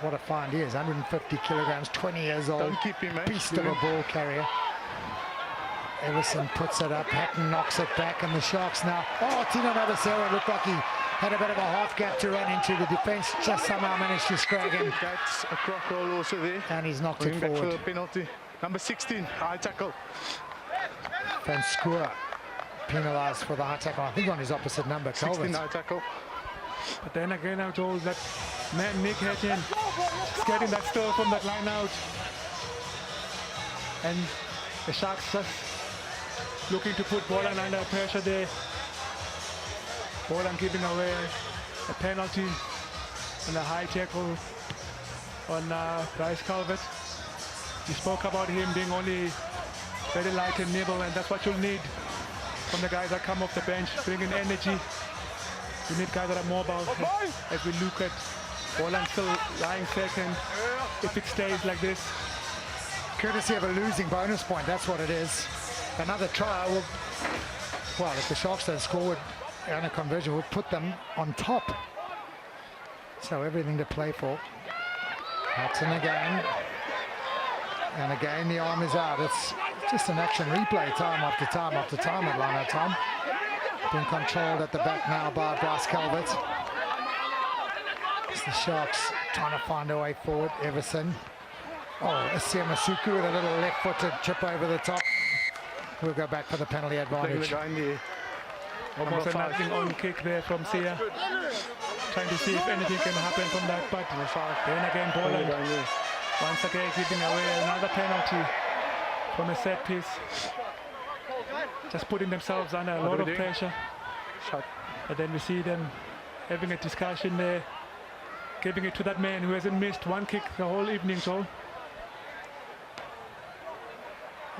What a find he is, 150 kilograms, 20 years old, Don't keep him, mate. beast of a ball carrier. Everson puts it up, Hatton knocks it back, and the Sharks now. Oh, Tino Navasera looked like he had a bit of a half gap to run into the defence, just somehow managed to scrag him. That's a croc roll also there. And he's knocked Going it back for forward. the penalty. Number 16, high tackle. Van Skura penalised for the high tackle, I think on his opposite number, 16 Calvert. high tackle. But then again, I'm told that man Nick Hatton is getting that stir from that line out. And the Sharks just looking to put Boland under pressure there. Boland giving away a penalty and a high tackle on Bryce Calvert. We spoke about him being only very light and nimble, and that's what you'll need from the guys that come off the bench, bringing energy. You need guys that are mobile. As we look at Boland still lying second, if it stays like this. Courtesy of a losing bonus point, that's what it is. Another try will, well, if the Sharks don't score and a conversion, would put them on top. So everything to play for. Hudson again. And again, the arm is out. It's just an action replay time after time after time at line-out time. Being controlled at the back now by Bryce Calvert. It's the Sharks trying to find a way forward. Everson. Oh, Asia Masuku with a little left-footed chip over the top. We'll go back for the penalty advantage. Almost a nothing on kick there from Sia. Trying to see if anything can happen from that, but then again Boland once again giving away another penalty from a set piece. Just putting themselves under a lot of pressure. And then we see them having a discussion there, giving it to that man who hasn't missed one kick the whole evening, Joel.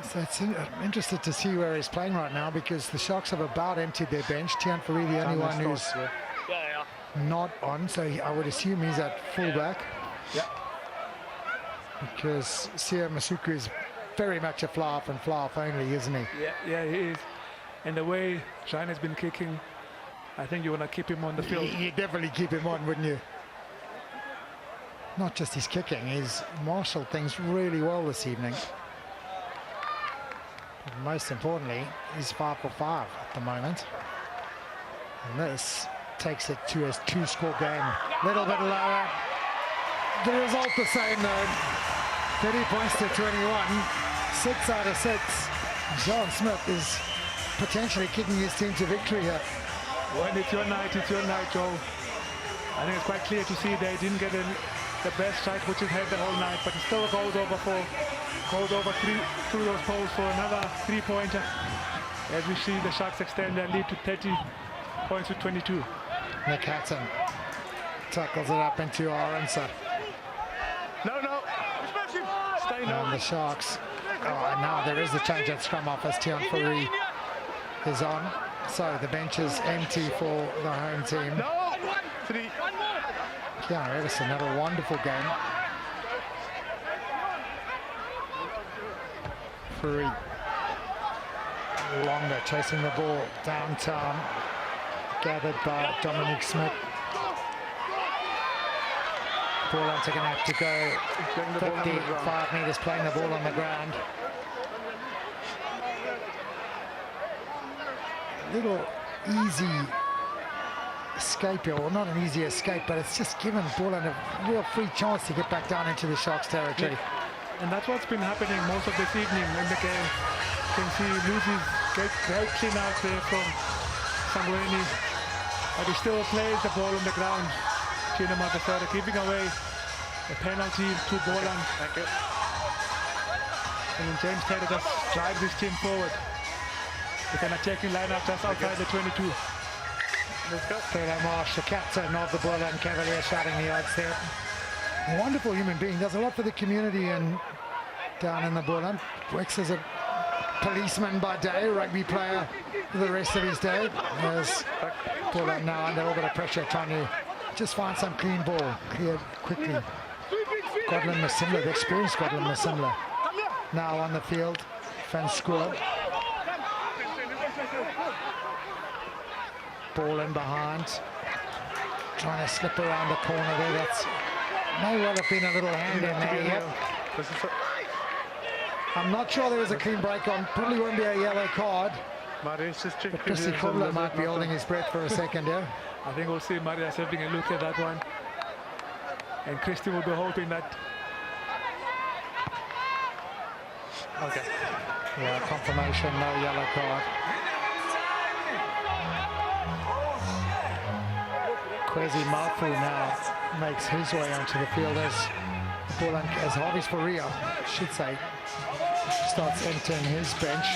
So I'm interested to see where he's playing right now, because the Sharks have about emptied their bench. Tian Faree, the only one who's not on, so I would assume he's at fullback. Yeah. Because Sia Masuku is very much a fly-off and fly-off only, isn't he? Yeah, he is. And the way Shine has been kicking, I think you want to keep him on the field. You definitely keep him on, wouldn't you? Not just his kicking, he's marshaled things really well this evening. But most importantly, he's 5 for 5 at the moment. And this takes it to a 2-score game. Little bit lower. The result the same though. 30 points to 21. 6 out of 6. John Smith is potentially kicking his team to victory here. When it's your night, Joe. I think it's quite clear to see they didn't get the best shot which it had the whole night, but it still goes over through those poles for another 3-pointer. As we see the Sharks extend their lead to 30 points to 22. Nick Hatton tackles it up into Aronson. No. Stay And now. the Sharks. Oh, now there is a change at scrum off as Tian Currie is on. So the bench is empty for the home team. No. 3. Keanu Edison had a wonderful game. Currie longer, chasing the ball downtown. Gathered by Dominic Smith. Boland are going to have to go 55 metres playing the ball on the ground. Little easy escape here, well not an easy escape, but it's just given Boland a real free chance to get back down into the Sharks territory. Yeah. And that's what's been happening most of this evening in the game. You can see loses great clean out there from Sangweni, but he still plays the ball on the ground. Chino Matasara giving away a penalty to Boland. Thank you. And then James Taylor just drives his team forward with an attacking lineup just outside the 22. Let's go. Taylor Marsh, the captain of the Boland Cavaliers, shouting the odds there. A wonderful human being, does a lot for the community and down in the Boland. Works as a policeman by day, rugby player for the rest of his day. As Boland now under a little bit of pressure, trying to just find some clean ball, cleared quickly. Godlin Masimla, the experienced Godlin Masimla, now on the field. Van Schoor. Ball in behind, trying to slip around the corner there. That's may well have been a little hand in there. Yep. I'm not sure there was a clean break on. Probably won't be a yellow card. Marius just checked. But Chrissy Kubler might be holding his breath for a second here. I think we'll see Marius having a look at that one. And Christy will be hoping that. Okay. Yeah, confirmation, no yellow card. Kwesi Mafu now makes his way onto the field as Boland, as Harvey's Faria, should say, starts entering his bench.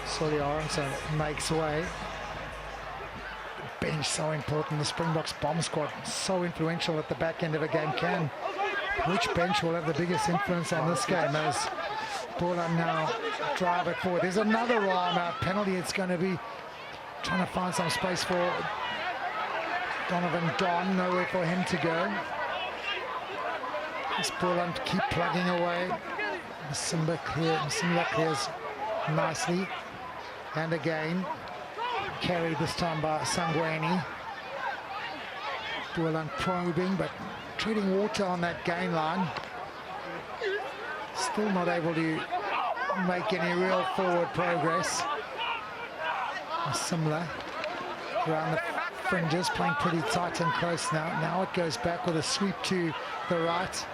Solly Aronson makes way. Bench so important. The Springboks bomb squad so influential at the back end of a game. Which bench will have the biggest influence on this game as Boland now drive it forward? There's another arm out penalty. It's going to be trying to find some space for Donovan Don, nowhere for him to go. This Boland keep plugging away. Masimba clears nicely. And again, carried this time by Sangweni. Boland probing, but treading water on that gain line. Still not able to make any real forward progress. Similar around the fringes, playing pretty tight and close now. Now it goes back with a sweep to the right.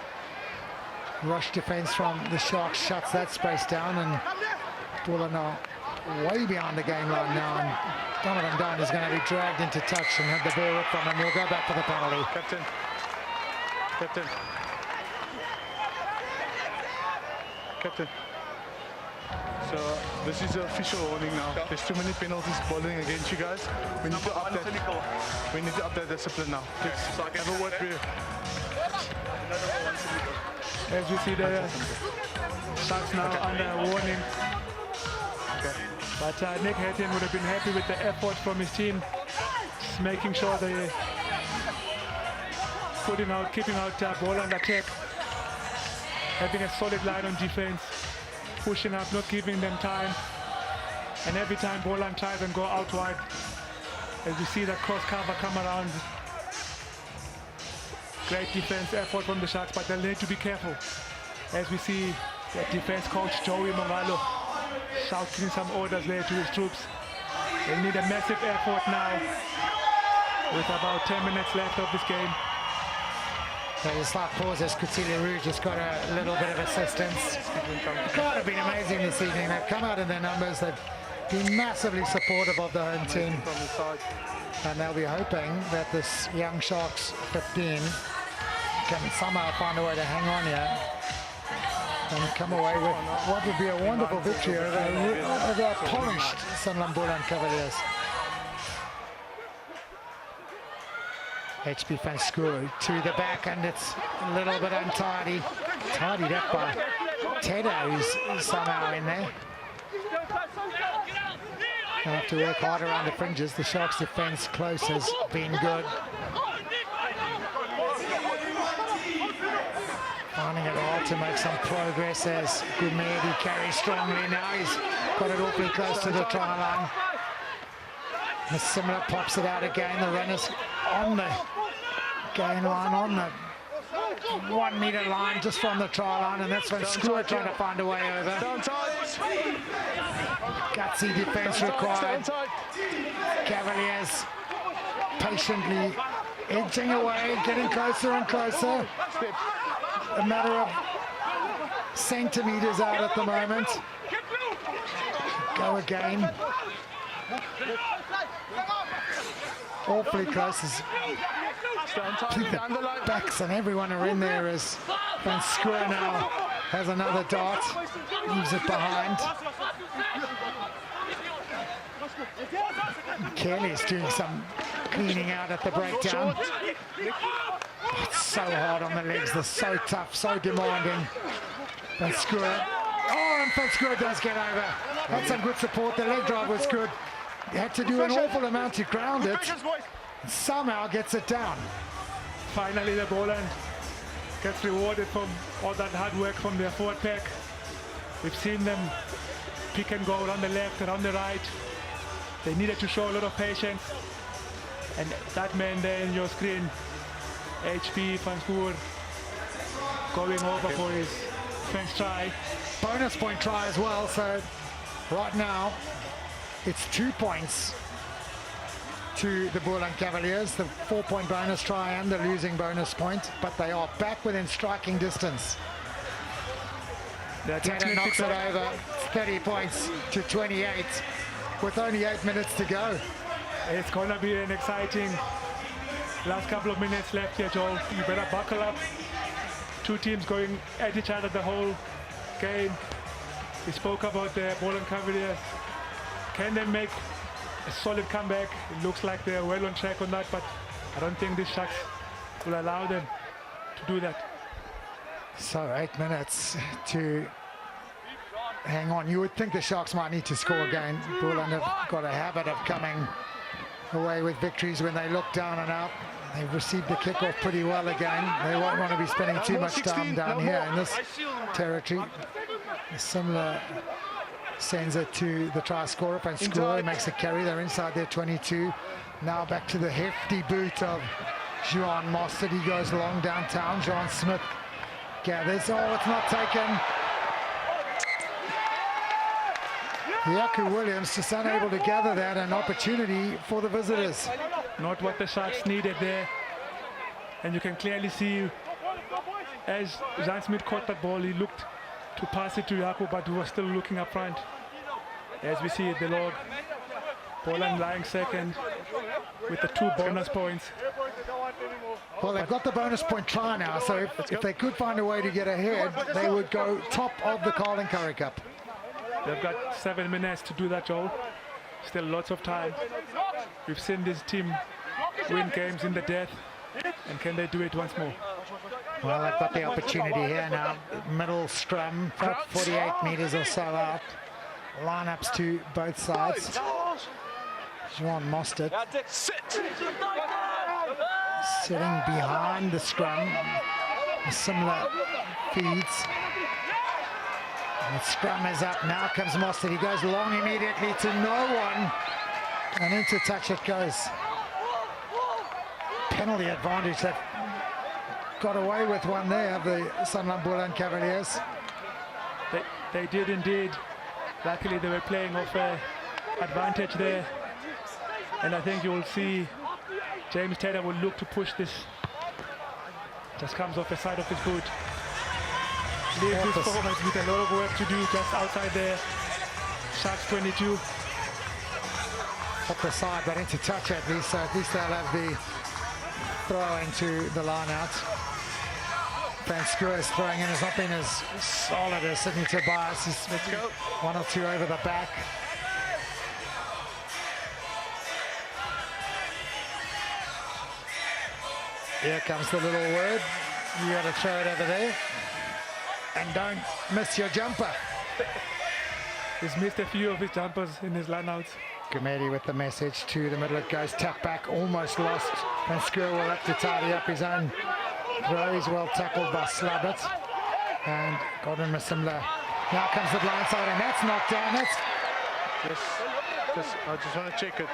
Rush defense from the Sharks shuts that space down, and Boland are way behind the game line now, and Donovan Dunn is going to be dragged into touch and have the ball ripped from him. We'll go back for the penalty. Captain. So this is the official warning now. There's too many penalties bowling against you guys. We need to up that. We need to up that discipline now. Please have a word with you. As we see the Sharks now under a warning. But Nick Hatton would have been happy with the effort from his team, just making sure they keeping out Boland attack. having a solid line on defense, pushing up, not giving them time. And every time Boland tries and go out wide, as we see that cross cover come around. Great defense effort from the Sharks, but they'll need to be careful. As we see the defense coach Joey Mongalo shouting some orders there to his troops. They need a massive effort now with about 10 minutes left of this game. There's a slight pause as Cotillion Rouge just got a little bit of assistance. The crowd have been amazing this evening. They've come out in their numbers. They've been massively supportive of the home team. And they'll be hoping that this young Sharks 15 can somehow find a way to hang on here and come away with what would be a wonderful victory over a polished Sanlam Boland Cavaliers. HP van Schoor to the back, and it's a little bit untidy. Tidied up by Tedder, who's somehow in there. They'll have to work hard around the fringes. The Sharks' defense close has been good. Finding it hard to make some progress as Gumedi carries strongly now. He's got it awfully close to the try line. Similar pops it out again. The runner's on the gain line, on the 1 meter line, just from the try line, and that's when Schoor trying to find a way over. Gutsy defense required. Cavaliers patiently edging away, getting closer and closer. A matter of centimeters out at the moment. Go again. Awfully close. I think the backs and everyone are in there as Van Schoor now has another dart. Leaves it behind. Kelly's doing some cleaning out at the breakdown. It's so hard on the legs. They're so tough, so demanding. Van Schoor. Oh, and Van Schoor does get over. Had some good support. The leg drive was good. He had to do an awful amount to ground it. Somehow gets it down. Finally, the Boland gets rewarded from all that hard work from their forward pack. We've seen them pick and go around the left and on the right. They needed to show a lot of patience. And that man there in your screen, HP van Schoor, going over for his first try. Bonus point try as well, so right now it's 2 points to the Boland Cavaliers, the 4-point bonus try and the losing bonus point, but they are back within striking distance. Tedder knocks it over, 30 points to 28 with only 8 minutes to go. It's going to be an exciting last couple of minutes left here, Joel. You better buckle up. Two teams going at each other the whole game. We spoke about the Boland Cavaliers. Can they make a solid comeback? It looks like they're well on track on that, but I don't think the Sharks will allow them to do that. So 8 minutes to hang on. You would think the Sharks might need to score again. Boland have got a habit of coming away with victories when they look down and out. They've received the kickoff pretty well again. They won't want to be spending too much time down here in this territory. A similar sends it to the try scorer. Van Schoor makes a carry. They're inside their 22. Now back to the hefty boot of Juan Mostert. He goes long downtown. John Smith gathers. Oh, it's not taken. Yaku Williams just unable to gather that, an opportunity for the visitors. Not what the Sharks needed there. And you can clearly see as Jan Smith caught that ball, he looked to pass it to Yaku, but he was still looking up front. As we see the log, Boland lying second with the 2 bonus points. Well, they've got the bonus point try now, so if they could find a way to get ahead, they would go top of the Carling Currie Cup. They've got 7 minutes to do that, Joel. Still lots of time. We've seen this team win games in the death, and can they do it once more? Well, they've got the opportunity here now. Middle scrum, about 48 meters or so out. Lineups to both sides. Juan Mostert sitting behind the scrum. Similar feeds. The scrum is up. Now comes Mostert. He goes long immediately to no one. And into touch it goes. Penalty advantage. That got away with one there, the Sanlam Boland Cavaliers. They did indeed. Luckily, they were playing off advantage there. And I think you'll see James Taylor will look to push this. Just comes off the side of his boot. Leaves this performance with a lot of work to do just outside there. Sharks 22. Off the side, but into touch at least. At least they'll have the throw into the line out. Van Schuur's throwing in has not been as solid as Sydney Tobias. Let's go. One or two over the back. Here comes the little word. You got to throw it over there. And don't miss your jumper. He's missed a few of his jumpers in his lineouts. Gumedi with the message to the middle. It goes tap back, almost lost. Van Schuur will have to tidy up his own throw. He's well tackled by Slabbert. And Gordon Masimla. Now comes the blind side, and that's knocked down. That's I just want to check it.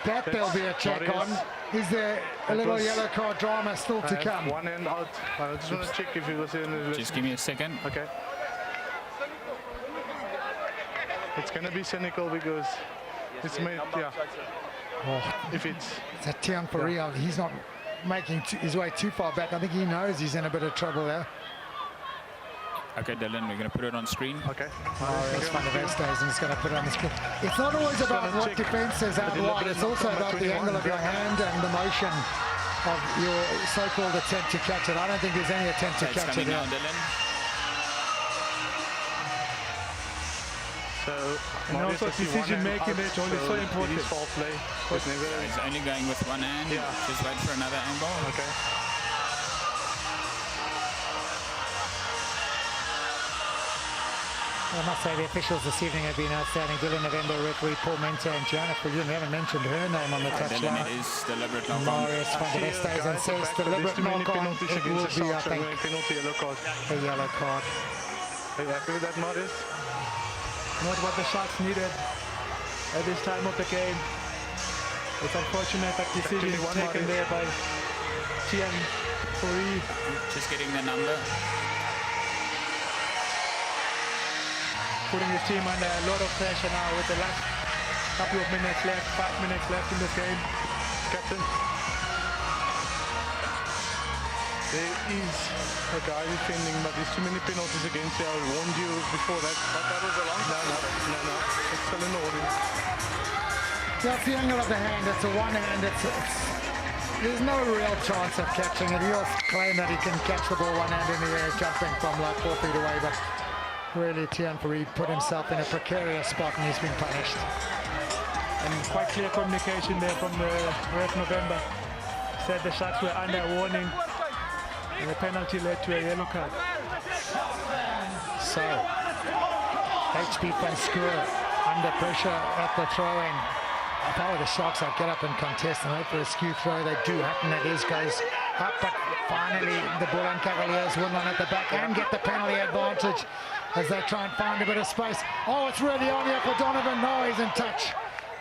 that there'll be a check on. Is there a little yellow card drama still to come? One hand out. I just want to check if he was in the Just give me a second. Okay. It's going to be cynical because it's made, yeah. Oh, If it's... that Tian Faria, he's not making his way too far back. I think he knows he's in a bit of trouble there. Okay, Dylan, we're going to put it on screen. Okay. It's Van der Westhuizen and he's going to put it on the screen. It's not always about what defense is out wide. It's also about the angle of your hand and the motion of your so-called attempt to catch it. I don't think there's any attempt to Okay, it's catch it coming now, there. Dylan. So, And also decision making is only so important. It is foul play. It's never... He's only going with one hand. Yeah. Just wait for another angle. Okay. I must say the officials this evening have been outstanding. Dylan November, referee Paul Mento and Gianna Fulton. We haven't mentioned her name on the Dylan, touchline. it is deliberate knock on. Marius Van der Westhuizen says deliberate knock on. It will be, I think, Penalty, yellow card. a yellow card. Are you happy with that, Marius? Not what the Sharks needed at this time of the game. It's unfortunate that decision Actually, one taken Marius. there by Tian Currie. Just getting the number. Putting his team under a lot of pressure now with the last couple of minutes left, 5 minutes left in this game. Captain. There is a guy defending, but there's too many penalties against you. I warned you before that. But that was a long time. No. It's still in the audience. That's the angle of the hand. It's a one hand. There's no real chance of catching it. He'll claim that he can catch the ball one hand in the air, jumping from like 4 feet away, but really Tian Farid put himself in a precarious spot and he's been punished. And quite clear communication there from the ref November. Said the Sharks were under warning and the penalty led to a yellow card. So, HB Van Schuur under pressure at the throw-in. If I were the Sharks, I'd get up and contest and hope for a skew throw. They do happen. It is goes up, but finally the Boland Cavaliers win one at the back and get the penalty advantage as they try and find a bit of space. Oh, it's really on here for Donovan. No, he's in touch.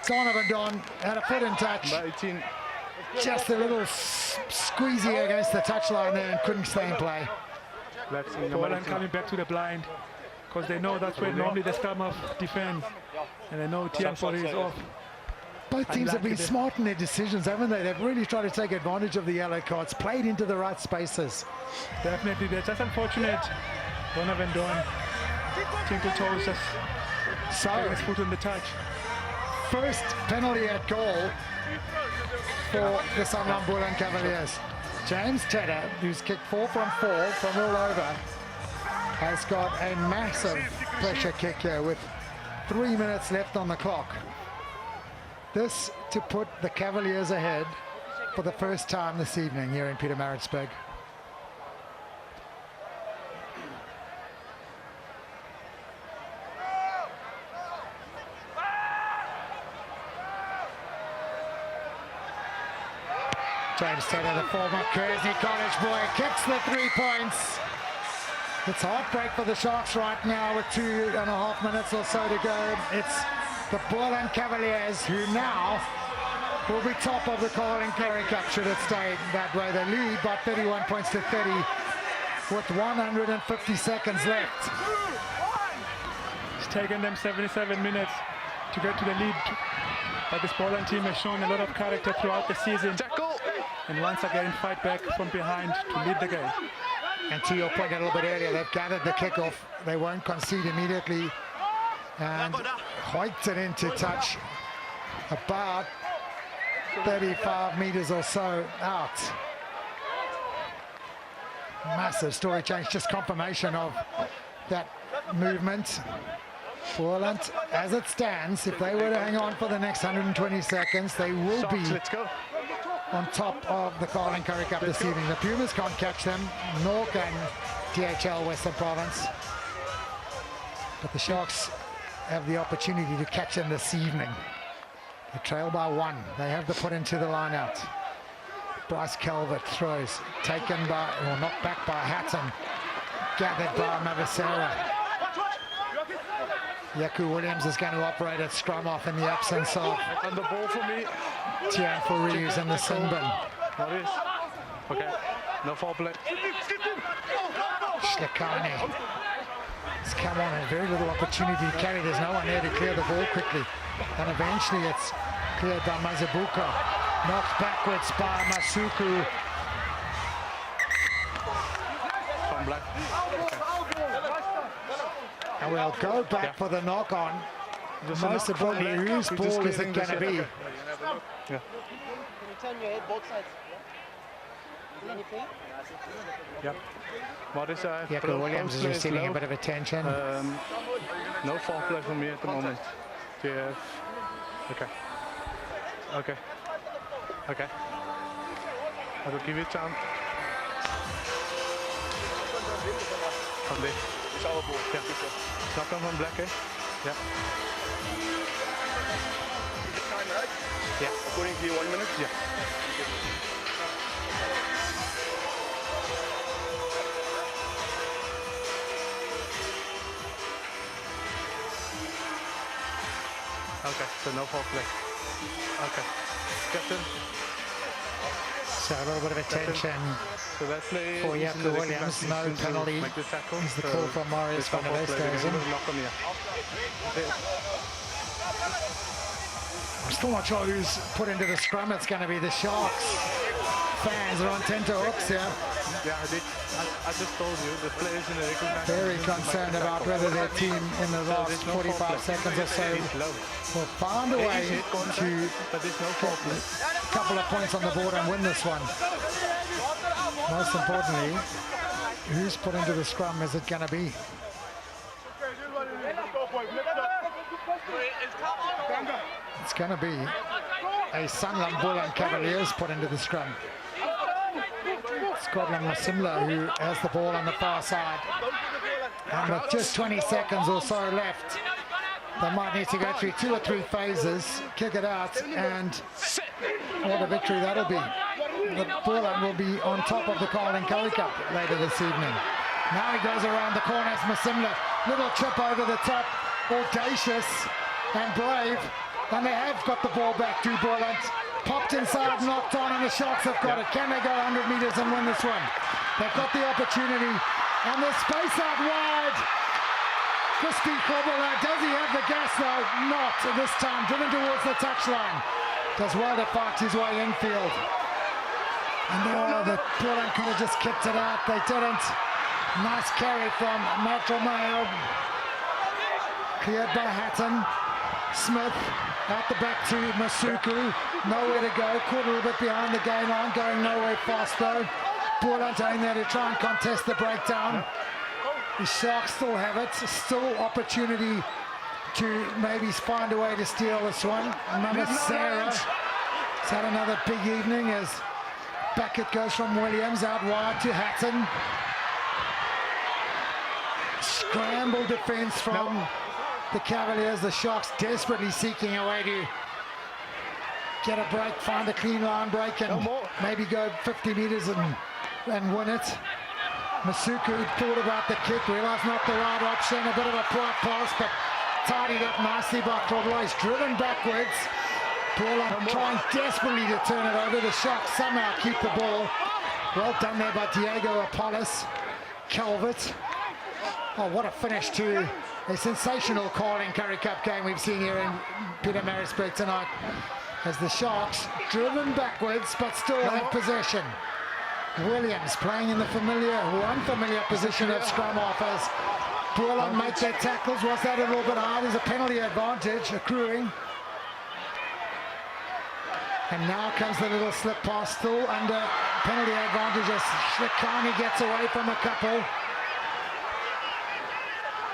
Donovan Don had a foot in touch. By 18. Just a little squeezy against the touchline there and couldn't stay in play. That's in Boland coming back to the blind because they know that's where normally the scrum of defense, and they know Tian Farid is off. Both teams have been smart in their decisions, haven't they? They've really tried to take advantage of the yellow cards, played into the right spaces. Definitely, they're just unfortunate. Donovan Don, tinkle toes, just getting his foot on the touch. First penalty at goal for the Sanlam Boland Cavaliers. James Tedder, who's kicked 4 from 4 from all over, has got a massive pressure kick here with 3 minutes left on the clock. This to put the Cavaliers ahead for the first time this evening here in Pietermaritzburg. James Taylor, the former Kersney College boy, kicks the 3 points. It's heartbreak for the Sharks right now with 2.5 minutes or so to go. It's the Boland Cavaliers who now will be top of the Currie Cup should it stay that way. They lead by 31 points to 30 with 150 seconds left. It's taken them 77 minutes to get to the lead. But this Boland team has shown a lot of character throughout the season. And once again fight back from behind to lead the game. And to your point a little bit earlier, they've gathered the kickoff. They won't concede immediately. And hoiked it into touch about 35 meters or so out. Massive story change, just confirmation of that movement. Boland, as it stands, if they were to hang on for the next 120 seconds, they will be on top of the Currie Cup this evening. The Pumas can't catch them, nor can DHL Western Province. But the Sharks have the opportunity to catch them this evening. They trail by 1. They have the put into the line out. Bryce Calvert throws, taken by, or knocked back by Hatton. Gathered by Mavasera. Yaku Williams is going to operate at scrum off in the absence of On the ball for me. Tianfo Reeves in the sin bin. What is? Okay, no foul play. Shlekani has come on, and very little opportunity to carry. There's no one there to clear the ball quickly. And eventually it's cleared by Mazabuka. Knocked backwards by Masuku. From Black. And we'll go back for the knock on. Most importantly, whose ball is it going to be? Yeah. Can you turn your head both sides? Anything? Yeah. What is Yaku Williams is receiving a bit of attention. No foul play for me at the moment. Do you have? Okay. Okay. Okay. I will give you time. From there. Yeah. Knock on from Black, eh? Yeah. Yeah. According to you, 1 minute? Yeah. Okay, so no foul play. Okay. Captain. So a little bit of attention So that play for is in Yaku the Williams. recognition No to penalty. make the tackle. Is the So call from Marius there's no van der foul West play. goes in. Knock on here. I'm still not sure who's put into the scrum. It's going to be the Sharks. Fans are on tenterhooks here. Yeah, I did. I just told you the players in the recognition. Very concerned about whether their team in the last 45 seconds or so will find a way to But there's no foul play. a couple of points on the board and win this one. Most importantly, who's put into the scrum is it going to be? It's going to be a Sanlam Boland Cavaliers put into the scrum. Scotland Masimla, who has the ball on the far side. And with just 20 seconds or so left, they might need to go through 2 or 3 phases, kick it out, and what a victory that'll be. The Boland will be on top of the Currie Cup later this evening. Now he goes around the corner as Masimla. Little chip over the top, audacious and brave. And they have got the ball back to Boland. Popped inside, knocked on, and the Sharks have got it. Can they go 100 meters and win this one? They've got the opportunity. And the space out wide. Crispy Kavaliers. Does he have the gas though? Not this time. Driven towards the touchline. Does well to fight his way infield. And the Boland could have just kicked it out. They didn't. Nice carry from Matromeo. Cleared by Hatton. Smith out the back to Masuku. Nowhere to go. Caught a little bit behind the game line. Going nowhere fast though. Boland in there to try and contest the breakdown. The Sharks still have it. Still opportunity to maybe find a way to steal this one. Mama Sarah has had another big evening as back it goes from Williams out wide to Hatton. Scramble defense from the Cavaliers. The Sharks desperately seeking a way to get a break, find a clean line break and maybe go 50 meters and win it. Masuku thought about the kick, realised not the right option, a bit of a poor pass, but tidied up nicely by Kavaliers, driven backwards. Boland trying desperately to turn it over. The Sharks somehow keep the ball. Well done there by Diego Apollos. Calvert. Oh, what a finish to a sensational Carling Currie Cup game we've seen here in Pietermaritzburg tonight. As the Sharks driven backwards, but still have possession. Williams playing in the unfamiliar position of scrum half as Boland make their tackles. Was that a little bit hard? There's a penalty advantage accruing. And now comes the little slip pass, still under penalty advantage as Shikani gets away from a couple.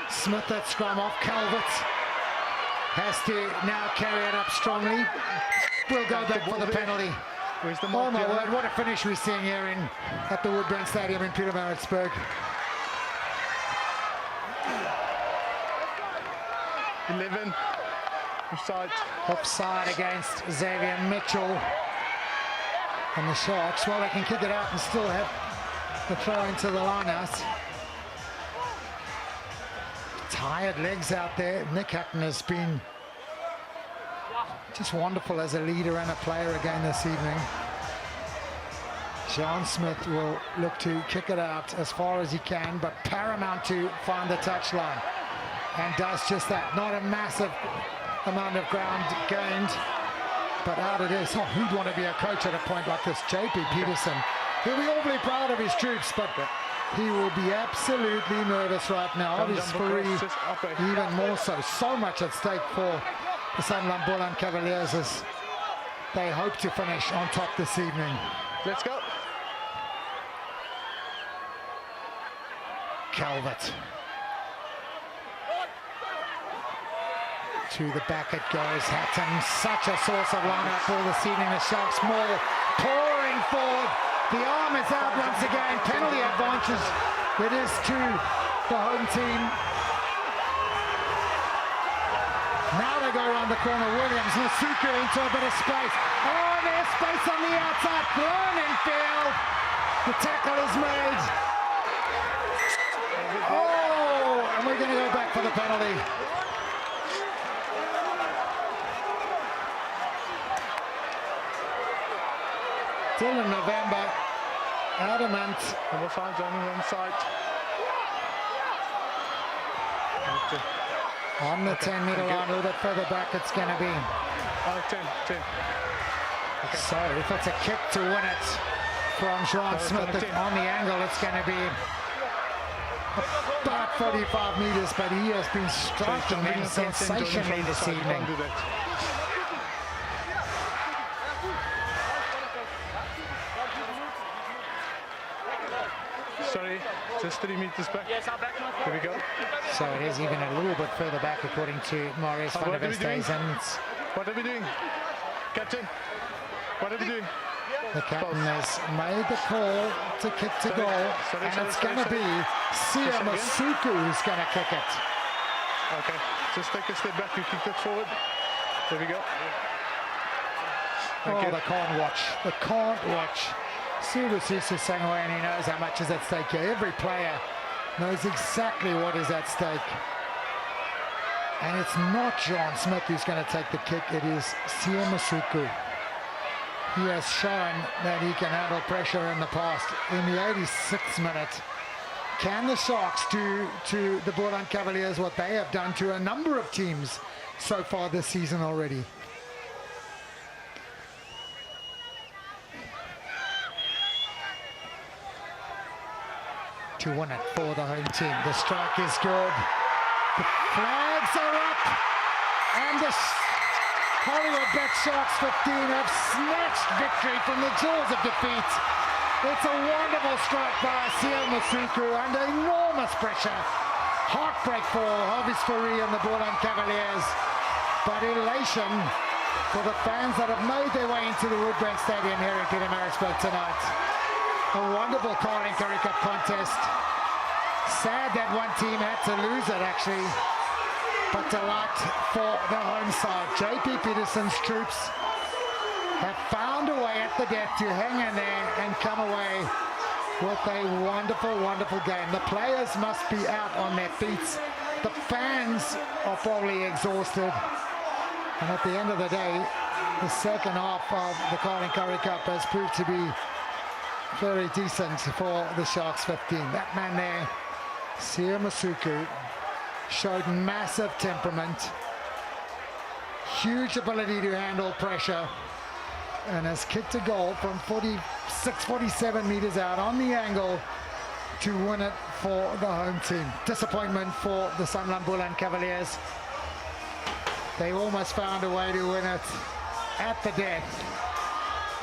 Smith at scrum off. Calvert has to now carry it up strongly. We'll go back for the penalty. Oh my word, what a finish we're seeing here at the Woodburn Stadium in Pietermaritzburg. 11. Offside against Xavier Mitchell. And the Sharks, well, they can kick it out and still have the throw into the line out. Tired legs out there. Nick Hutton has been just wonderful as a leader and a player again this evening. John Smith will look to kick it out as far as he can, but paramount to find the touchline. And does just that. Not a massive amount of ground gained, but out it is. Oh, who'd want to be a coach at a point like this? J.P. Peterson. He'll be awfully proud of his troops, but he will be absolutely nervous right now. Obviously, even more so. So much at stake for the Sanlam Boland Kavaliers as they hope to finish on top this evening. Let's go. Calvert. To the back it goes. Hatton, such a source of line-up ball this evening. The Sharks more pouring forward. The arm is out once again. Penalty advantage. It is to the home team. Now they go around the corner. Williams, Masuku into a bit of space. Oh, there's space on the outside. Thrown in field. The tackle is made. Oh, and we're going to go back for the penalty. Dylan November, adamant. Number 5 on one side. On the 10-meter line, a little bit further back, it's going to be. 10. Okay. So if it's a kick to win it from John Smith on the angle, it's going to be about 45 meters, but he has been striking them sensationally this evening. Sorry, just 3 meters back. Yes, I'm back. Here we go. So it is even a little bit further back, according to Maurice van der Westhuizen. What are we doing? Captain, what are we doing? The captain has made the call to kick to goal, and it's going to be Sia Masuku who's going to kick it. Okay, just take a step back, you kick it forward. There we go. They can't watch. They can't watch. Susu Sangway, and he knows how much is at stake here. Every player knows exactly what is at stake. And it's not John Smith who's going to take the kick, it is Sia Masuku. He has shown that he can handle pressure in the past. In the 86th minute, can the Sharks do to the Boland Kavaliers what they have done to a number of teams so far this season already? To win it for the home team. The strike is good. The flags are up. And the Hollywood Bet Sharks 15 have snatched victory from the jaws of defeat. It's a wonderful strike by Sia Masuku under enormous pressure. Heartbreak for Hovis Currie and the Boland Kavaliers. But elation for the fans that have made their way into the Woodburn Stadium here in Pietermaritzburg tonight. A wonderful Carling Currie Cup contest. Sad that one team had to lose it, actually. But delight for the home side. J.P. Peterson's troops have found a way at the death to hang in there and come away with a wonderful, wonderful game. The players must be out on their feet. The fans are probably exhausted. And at the end of the day, the second half of the Currie Cup has proved to be very decent for the Sharks 15. That man there, Sia Masuku, showed massive temperament, huge ability to handle pressure, and has kicked a goal from 46, 47 meters out on the angle to win it for the home team. Disappointment for the Sanlam Boland Cavaliers. They almost found a way to win it at the death.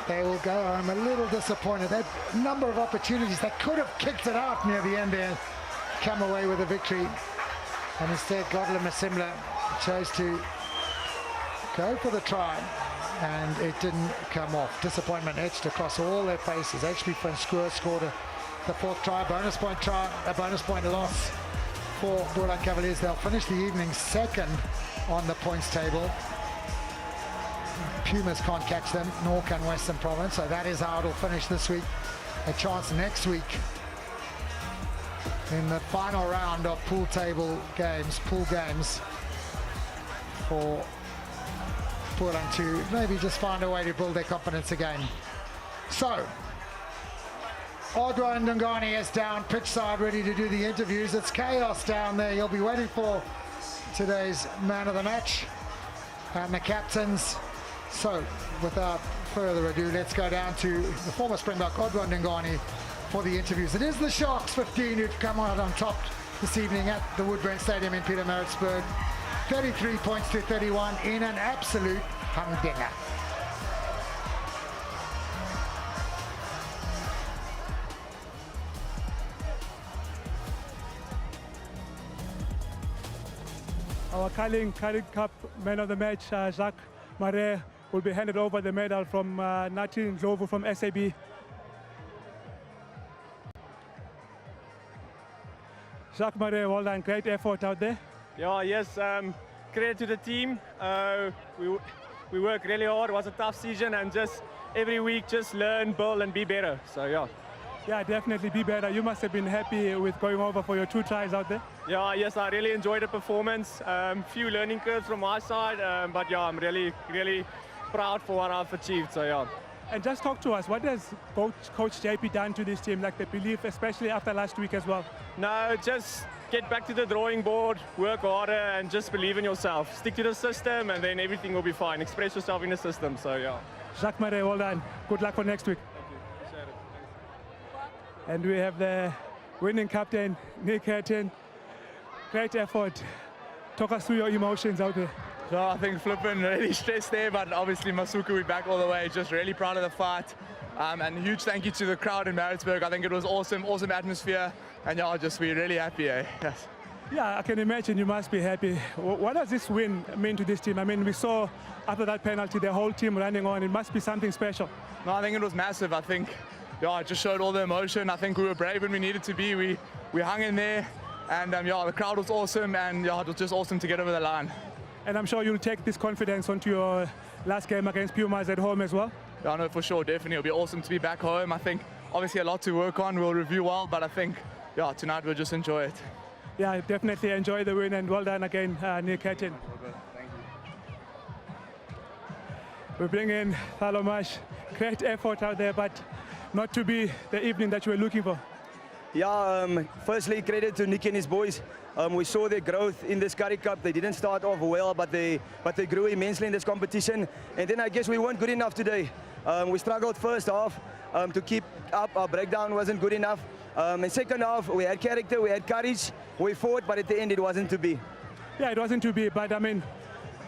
They will go home a little disappointed. They had a number of opportunities. They could have kicked it out near the end there, come away with a victory. And instead, Godler Masimla chose to go for the try, and it didn't come off. Disappointment etched across all their faces. HB Francoeur scored the fourth try, bonus point loss for Boland Cavaliers. They'll finish the evening second on the points table. Pumas can't catch them, nor can Western Province, so that is how it'll finish this week. A chance next week in the final round of pool games for Boland to maybe just find a way to build their confidence again. So, Odwa Ndungani is down pitch side, ready to do the interviews. It's chaos down there. He'll be waiting for today's man of the match and the captains. So, without further ado, let's go down to the former Springbok, Odwa Ndungani, for the interviews. It is the Sharks 15 who've come out on top this evening at the Woodburn Stadium in Pietermaritzburg. 33 points to 31 in an absolute humdinger. Our Currie Cup man of the match, Jacques Marais, will be handed over the medal from Nathi Ndlovu from SAB. Jacques Marais, well done, great effort out there. Yeah, yes, credit to the team. We worked really hard. It was a tough season, and just every week just learn, build and be better. So yeah. Yeah, definitely be better. You must have been happy with going over for your 2 tries out there. Yeah, yes, I really enjoyed the performance. Few learning curves from my side, but yeah, I'm really proud for what I've achieved. So yeah. And just talk to us, what has Coach JP done to this team, like the belief, especially after last week as well? No, just get back to the drawing board, work harder, and just believe in yourself. Stick to the system, and then everything will be fine. Express yourself in the system, so yeah. Jacques Marais, well done. Good luck for next week. Thank you. Appreciate it. And we have the winning captain, Nick Hatton. Great effort. Talk us through your emotions out there. So I think flipping really stressed there, but obviously Masuku, we're back all the way. Just really proud of the fight. And huge thank you to the crowd in Maritzburg. I think it was awesome atmosphere. And yeah, we're really happy, eh? Yes. Yeah, I can imagine you must be happy. What does this win mean to this team? I mean, we saw after that penalty, the whole team running on. It must be something special. No, I think it was massive. I think, yeah, it just showed all the emotion. I think we were brave when we needed to be. We hung in there. And yeah, the crowd was awesome. And yeah, it was just awesome to get over the line. And I'm sure you'll take this confidence onto your last game against Pumas at home as well. Yeah, no, for sure, definitely. It'll be awesome to be back home. I think obviously a lot to work on. We'll review well, but I think, yeah, tonight we'll just enjoy it. Yeah, definitely enjoy the win, and well done again, Nick Hatton. Thank you. We bring in Thalomash. Great effort out there, but not to be the evening that you were looking for. Yeah, firstly, credit to Nick and his boys. We saw their growth in this Currie Cup. They didn't start off well, but they grew immensely in this competition. And then I guess we weren't good enough today. We struggled first half to keep up. Our breakdown wasn't good enough. And second half, we had character, we had courage. We fought, but at the end, it wasn't to be. Yeah, it wasn't to be, but I mean,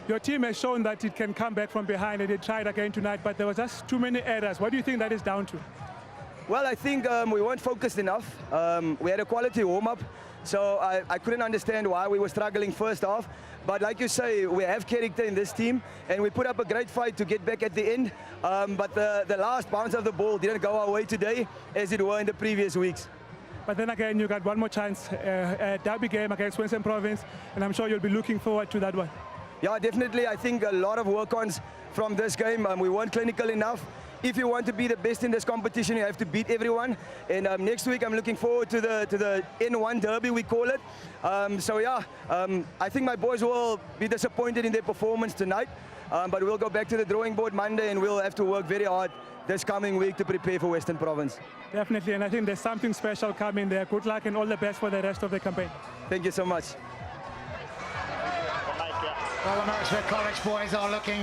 your team has shown that it can come back from behind, and they tried again tonight, but there was just too many errors. What do you think that is down to? Well, I think we weren't focused enough. We had a quality warm-up, so I couldn't understand why we were struggling first half. But like you say, we have character in this team, and we put up a great fight to get back at the end. But the last bounce of the ball didn't go our way today, as it were in the previous weeks. But then again, you got one more chance, a derby game against Western Province, and I'm sure you'll be looking forward to that one. Yeah, definitely. I think a lot of work-ons from this game. We weren't clinical enough. If you want to be the best in this competition, you have to beat everyone. And next week, I'm looking forward to the N1 Derby, we call it. I think my boys will be disappointed in their performance tonight. But we'll go back to the drawing board Monday, and we'll have to work very hard this coming week to prepare for Western Province. Definitely, and I think there's something special coming there. Good luck and all the best for the rest of the campaign. Thank you so much. Well, the Maritzburg College boys are looking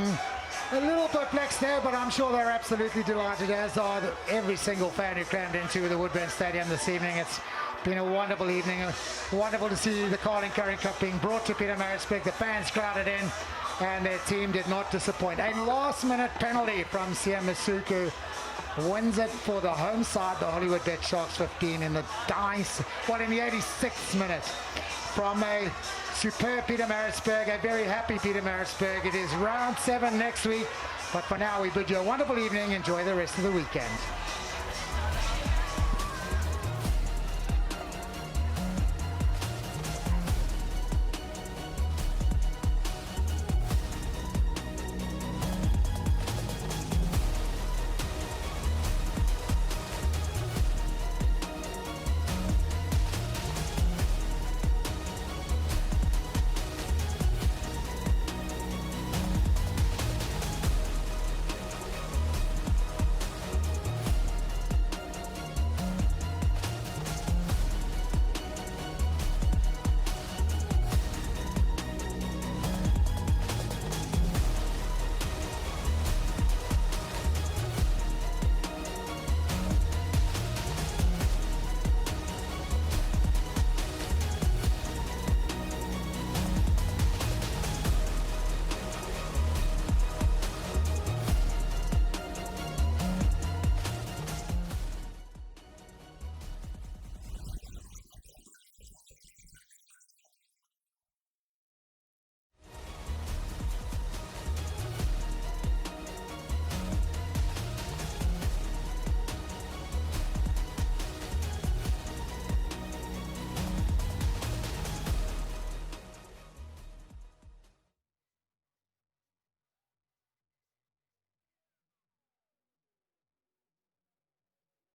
a little perplexed there, but I'm sure they're absolutely delighted, as are every single fan who crammed into the Woodburn Stadium this evening. It's been a wonderful evening. Wonderful to see the Carling Currie Cup being brought to Peter Maritzburg. The fans crowded in, and their team did not disappoint. A last-minute penalty from Siam Masuku wins it for the home side. The Hollywood Bet Sharks 15 in the dice. Well, in the 86th minute, from a superb Peter Maritzburg, a very happy Peter Maritzburg. It is round 7 next week. But for now, we bid you a wonderful evening. Enjoy the rest of the weekend.